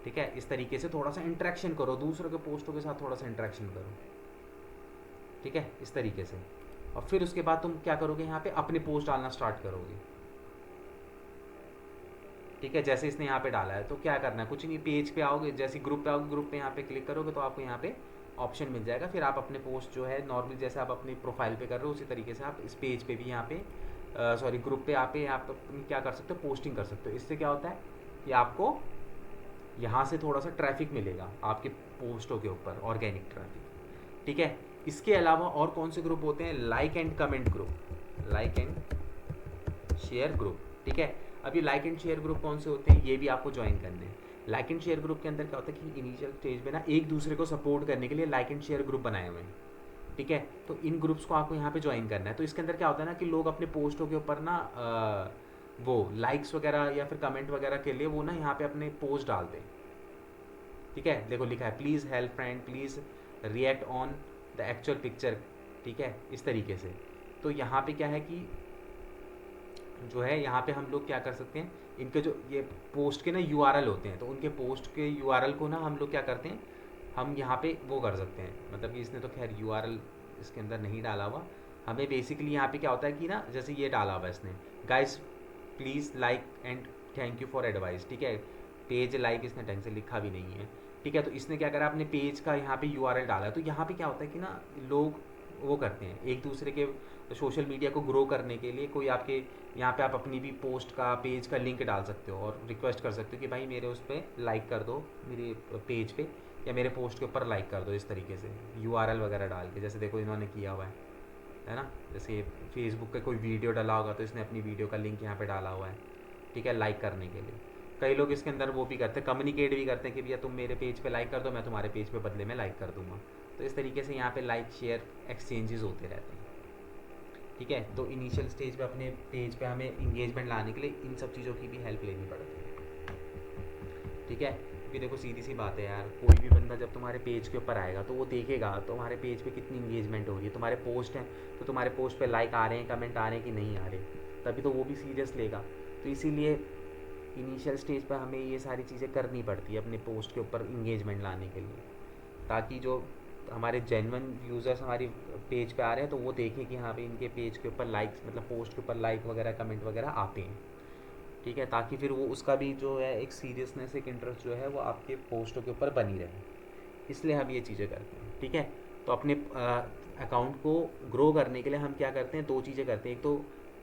ठीक है, इस तरीके से थोड़ा सा इंटरेक्शन करो, दूसरों के पोस्टों के साथ थोड़ा सा इंटरेक्शन करो। ठीक है, इस तरीके से, और फिर उसके बाद तुम क्या करोगे, यहाँ पे अपने पोस्ट डालना स्टार्ट करोगे। ठीक है, जैसे इसने यहाँ पे डाला है तो क्या करना है, कुछ नहीं, पेज पे आओगे, जैसे ग्रुप पे आओगे, ग्रुप पे यहाँ पे क्लिक करोगे तो आपको यहाँ पे ऑप्शन मिल जाएगा। फिर आप अपने पोस्ट जो है नॉर्मली जैसे आप अपनी प्रोफाइल पे कर रहे हो उसी तरीके से आप इस पेज पे भी यहाँ पे ग्रुप पे आप क्या कर सकते हो, पोस्टिंग कर सकते हो। इससे क्या होता है कि आपको यहाँ से थोड़ा सा ट्रैफिक मिलेगा आपके पोस्टों के ऊपर, ऑर्गेनिक ट्रैफिक, ठीक है। इसके अलावा और कौन से ग्रुप होते हैं? Like and comment group, like and share group, ठीक है। अब ये लाइक एंड शेयर ग्रुप कौन से होते हैं, ये भी आपको ज्वाइन करने हैं। लाइक एंड शेयर ग्रुप के अंदर क्या होता है कि इनिशियल स्टेज में ना एक दूसरे को सपोर्ट करने के लिए लाइक एंड शेयर ग्रुप बनाए हुए हैं, ठीक है। तो इन ग्रुप्स को आपको यहाँ पे ज्वाइन करना है। तो इसके अंदर क्या होता है ना कि लोग अपने पोस्टों के ऊपर ना वो लाइक्स वगैरह या फिर कमेंट वगैरह के लिए वो ना यहाँ पे अपने पोस्ट डालते हैं, ठीक है। देखो लिखा है please help friend, please react on the actual picture, ठीक है, इस तरीके से। तो यहाँ पे क्या है कि जो है यहाँ पे हम लोग क्या कर सकते हैं, इनके जो ये पोस्ट के ना यूआरएल होते हैं, तो उनके पोस्ट के यूआरएल को ना हम लोग क्या करते हैं, हम यहाँ पे वो कर सकते हैं। मतलब कि इसने तो खैर यूआरएल इसके अंदर नहीं डाला हुआ, हमें बेसिकली यहाँ पे क्या होता है कि ना जैसे ये डाला हुआ है इसने, guys please like and thank you for advice, ठीक है। पेज लाइक इसने ढंग से लिखा भी नहीं है, ठीक है। तो इसने क्या करा, अपने पेज का यहाँ पे यूआरएल डाला है। तो यहाँ पे क्या होता है कि ना लोग वो करते हैं एक दूसरे के सोशल मीडिया को ग्रो करने के लिए, कोई आपके यहाँ पे आप अपनी भी पोस्ट का पेज का लिंक डाल सकते हो और रिक्वेस्ट कर सकते हो कि भाई मेरे उस पर लाइक कर दो, मेरे पेज पे या मेरे पोस्ट के ऊपर लाइक कर दो, इस तरीके से यूआरएल वगैरह डाल के। जैसे देखो इन्होंने किया हुआ है ना, जैसे फेसबुक पे कोई वीडियो डाला होगा तो इसने अपनी वीडियो का लिंक यहाँ पे डाला हुआ है, ठीक है, लाइक करने के लिए। कई लोग इसके अंदर वो भी करते हैं, कम्युनिकेट भी करते हैं कि भैया तुम मेरे पेज पे लाइक कर दो, मैं तुम्हारे पेज पे बदले में लाइक कर दूंगा। तो इस तरीके से यहाँ पे लाइक शेयर एक्सचेंजेस होते रहते हैं, ठीक है। तो इनिशियल स्टेज पे अपने पेज पे हमें इंगेजमेंट लाने के लिए इन सब चीज़ों की भी हेल्प लेनी पड़ती है, ठीक है। क्योंकि देखो सीधी सी बात है यार, कोई भी बंदा जब तुम्हारे पेज के ऊपर आएगा तो वो देखेगा तुम्हारे पेज पे कितनी इंगेजमेंट हो रही है, तुम्हारे पोस्ट हैं तो तुम्हारे पोस्ट पे लाइक आ रहे हैं, कमेंट आ रहे हैं कि नहीं आ रहे, तभी तो वो भी सीरियस लेगा। तो इसीलिए इनिशियल स्टेज पर हमें ये सारी चीज़ें करनी पड़ती है अपने पोस्ट के ऊपर इंगेजमेंट लाने के लिए, ताकि जो हमारे जेन्युइन यूज़र्स हमारी पेज पे आ रहे हैं तो वो देखें कि हाँ भाई इनके पेज के ऊपर लाइक्स, मतलब पोस्ट के ऊपर लाइक वगैरह कमेंट वगैरह आते हैं, ठीक है। ताकि फिर वो उसका भी जो है एक सीरियसनेस, एक इंटरेस्ट जो है वो आपके पोस्टों के ऊपर बनी रहे, इसलिए हम ये चीज़ें करते हैं, ठीक है। तो अपने अकाउंट को ग्रो करने के लिए हम क्या करते हैं, दो चीज़ें करते हैं। एक तो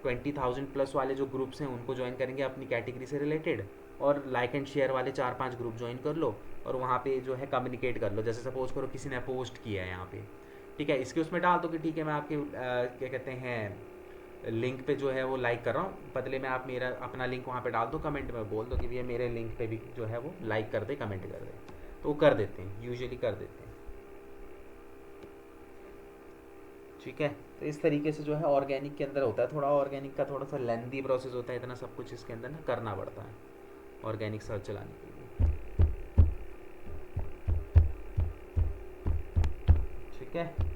20,000 प्लस वाले जो ग्रुप्स हैं उनको ज्वाइन करेंगे अपनी कैटेगरी से रिलेटेड, और लाइक एंड शेयर वाले 4-5 ग्रुप ज्वाइन कर लो और वहाँ पे जो है कम्युनिकेट कर लो। जैसे सपोज करो किसी ने पोस्ट किया है यहाँ पे, ठीक है, इसके उसमें डाल दो कि ठीक है मैं आपके क्या कहते हैं लिंक पे जो है वो लाइक कर रहा हूँ, बदले में आप मेरा अपना लिंक वहाँ पे डाल दो, कमेंट में बोल दो कि भैया मेरे लिंक पे भी जो है वो लाइक कर दे, कमेंट कर दे। तो वो कर देते हैं, यूजुअली कर देते हैं, ठीक है। तो इस तरीके से जो है ऑर्गेनिक के अंदर होता है, थोड़ा ऑर्गेनिक का थोड़ा सा लेंदी प्रोसेस होता है, इतना सब कुछ इसके अंदर ना करना पड़ता है ऑर्गेनिक सर्च चलाने के लिए, ठीक है।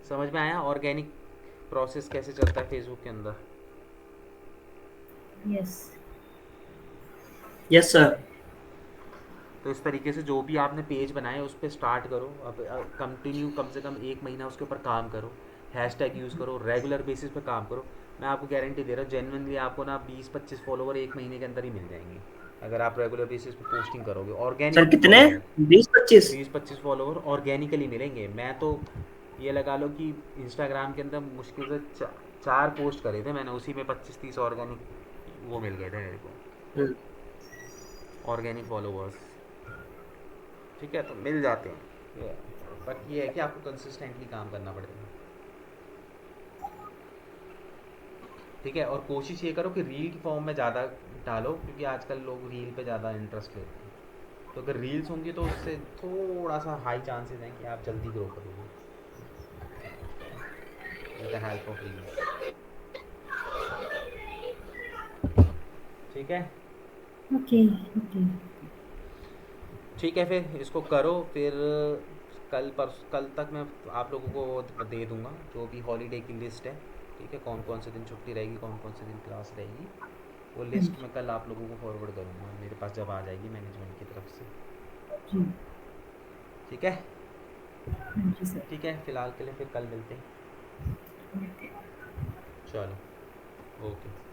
समझ में आया ऑर्गेनिक प्रोसेस कैसे चलता है फेसबुक के अंदर? यस। Yes sir. तो इस तरीके से जो भी आपने पेज बनाए उस पर स्टार्ट करो, अब कंटिन्यू कम से कम 1 महीना उसके ऊपर काम करो, हैशटैग यूज़ करो, रेगुलर बेसिस पे काम करो। मैं आपको गारंटी दे रहा हूँ जेन्युइनली आपको ना 20-25 फॉलोवर 1 महीने के अंदर ही मिल जाएंगे अगर आप रेगुलर बेसिस पे पोस्टिंग करोगे। ऑर्गेनिक सर कितने? 20-25? 20-25 फॉलोवर ऑर्गेनिकली मिलेंगे। मैं तो ये लगा लो कि इंस्टाग्राम के अंदर मुश्किल से 4 पोस्ट करे थे मैंने, उसी में 25-30 ऑर्गेनिक वो मिल गए थे मेरे को, ऑर्गेनिक फॉलोवर्स, ठीक है। तो मिल जाते हैं, बट ये है कि आपको कंसिस्टेंटली काम करना पड़ेगा, ठीक है। और कोशिश ये करो कि रील की फॉर्म में ज़्यादा डालो, क्योंकि आजकल लोग रील पे ज़्यादा इंटरेस्ट लेते हैं। तो अगर रील्स होंगी तो उससे थोड़ा सा हाई चांसेस हैं कि आप जल्दी ग्रो करोगे with the help of reels, ठीक है। Okay okay. ठीक है, फिर इसको करो, फिर कल तक मैं आप लोगों को वो दे दूंगा जो भी हॉलीडे की लिस्ट है, ठीक है, कौन कौन से दिन छुट्टी रहेगी, कौन कौन से दिन क्लास रहेगी, वो लिस्ट मैं कल आप लोगों को फॉरवर्ड करूँगा मेरे पास जब आ जाएगी मैनेजमेंट की तरफ से, जी ठीक है। जी सर। ठीक है, फ़िलहाल के लिए फिर कल मिलते हैं, चलो, ओके।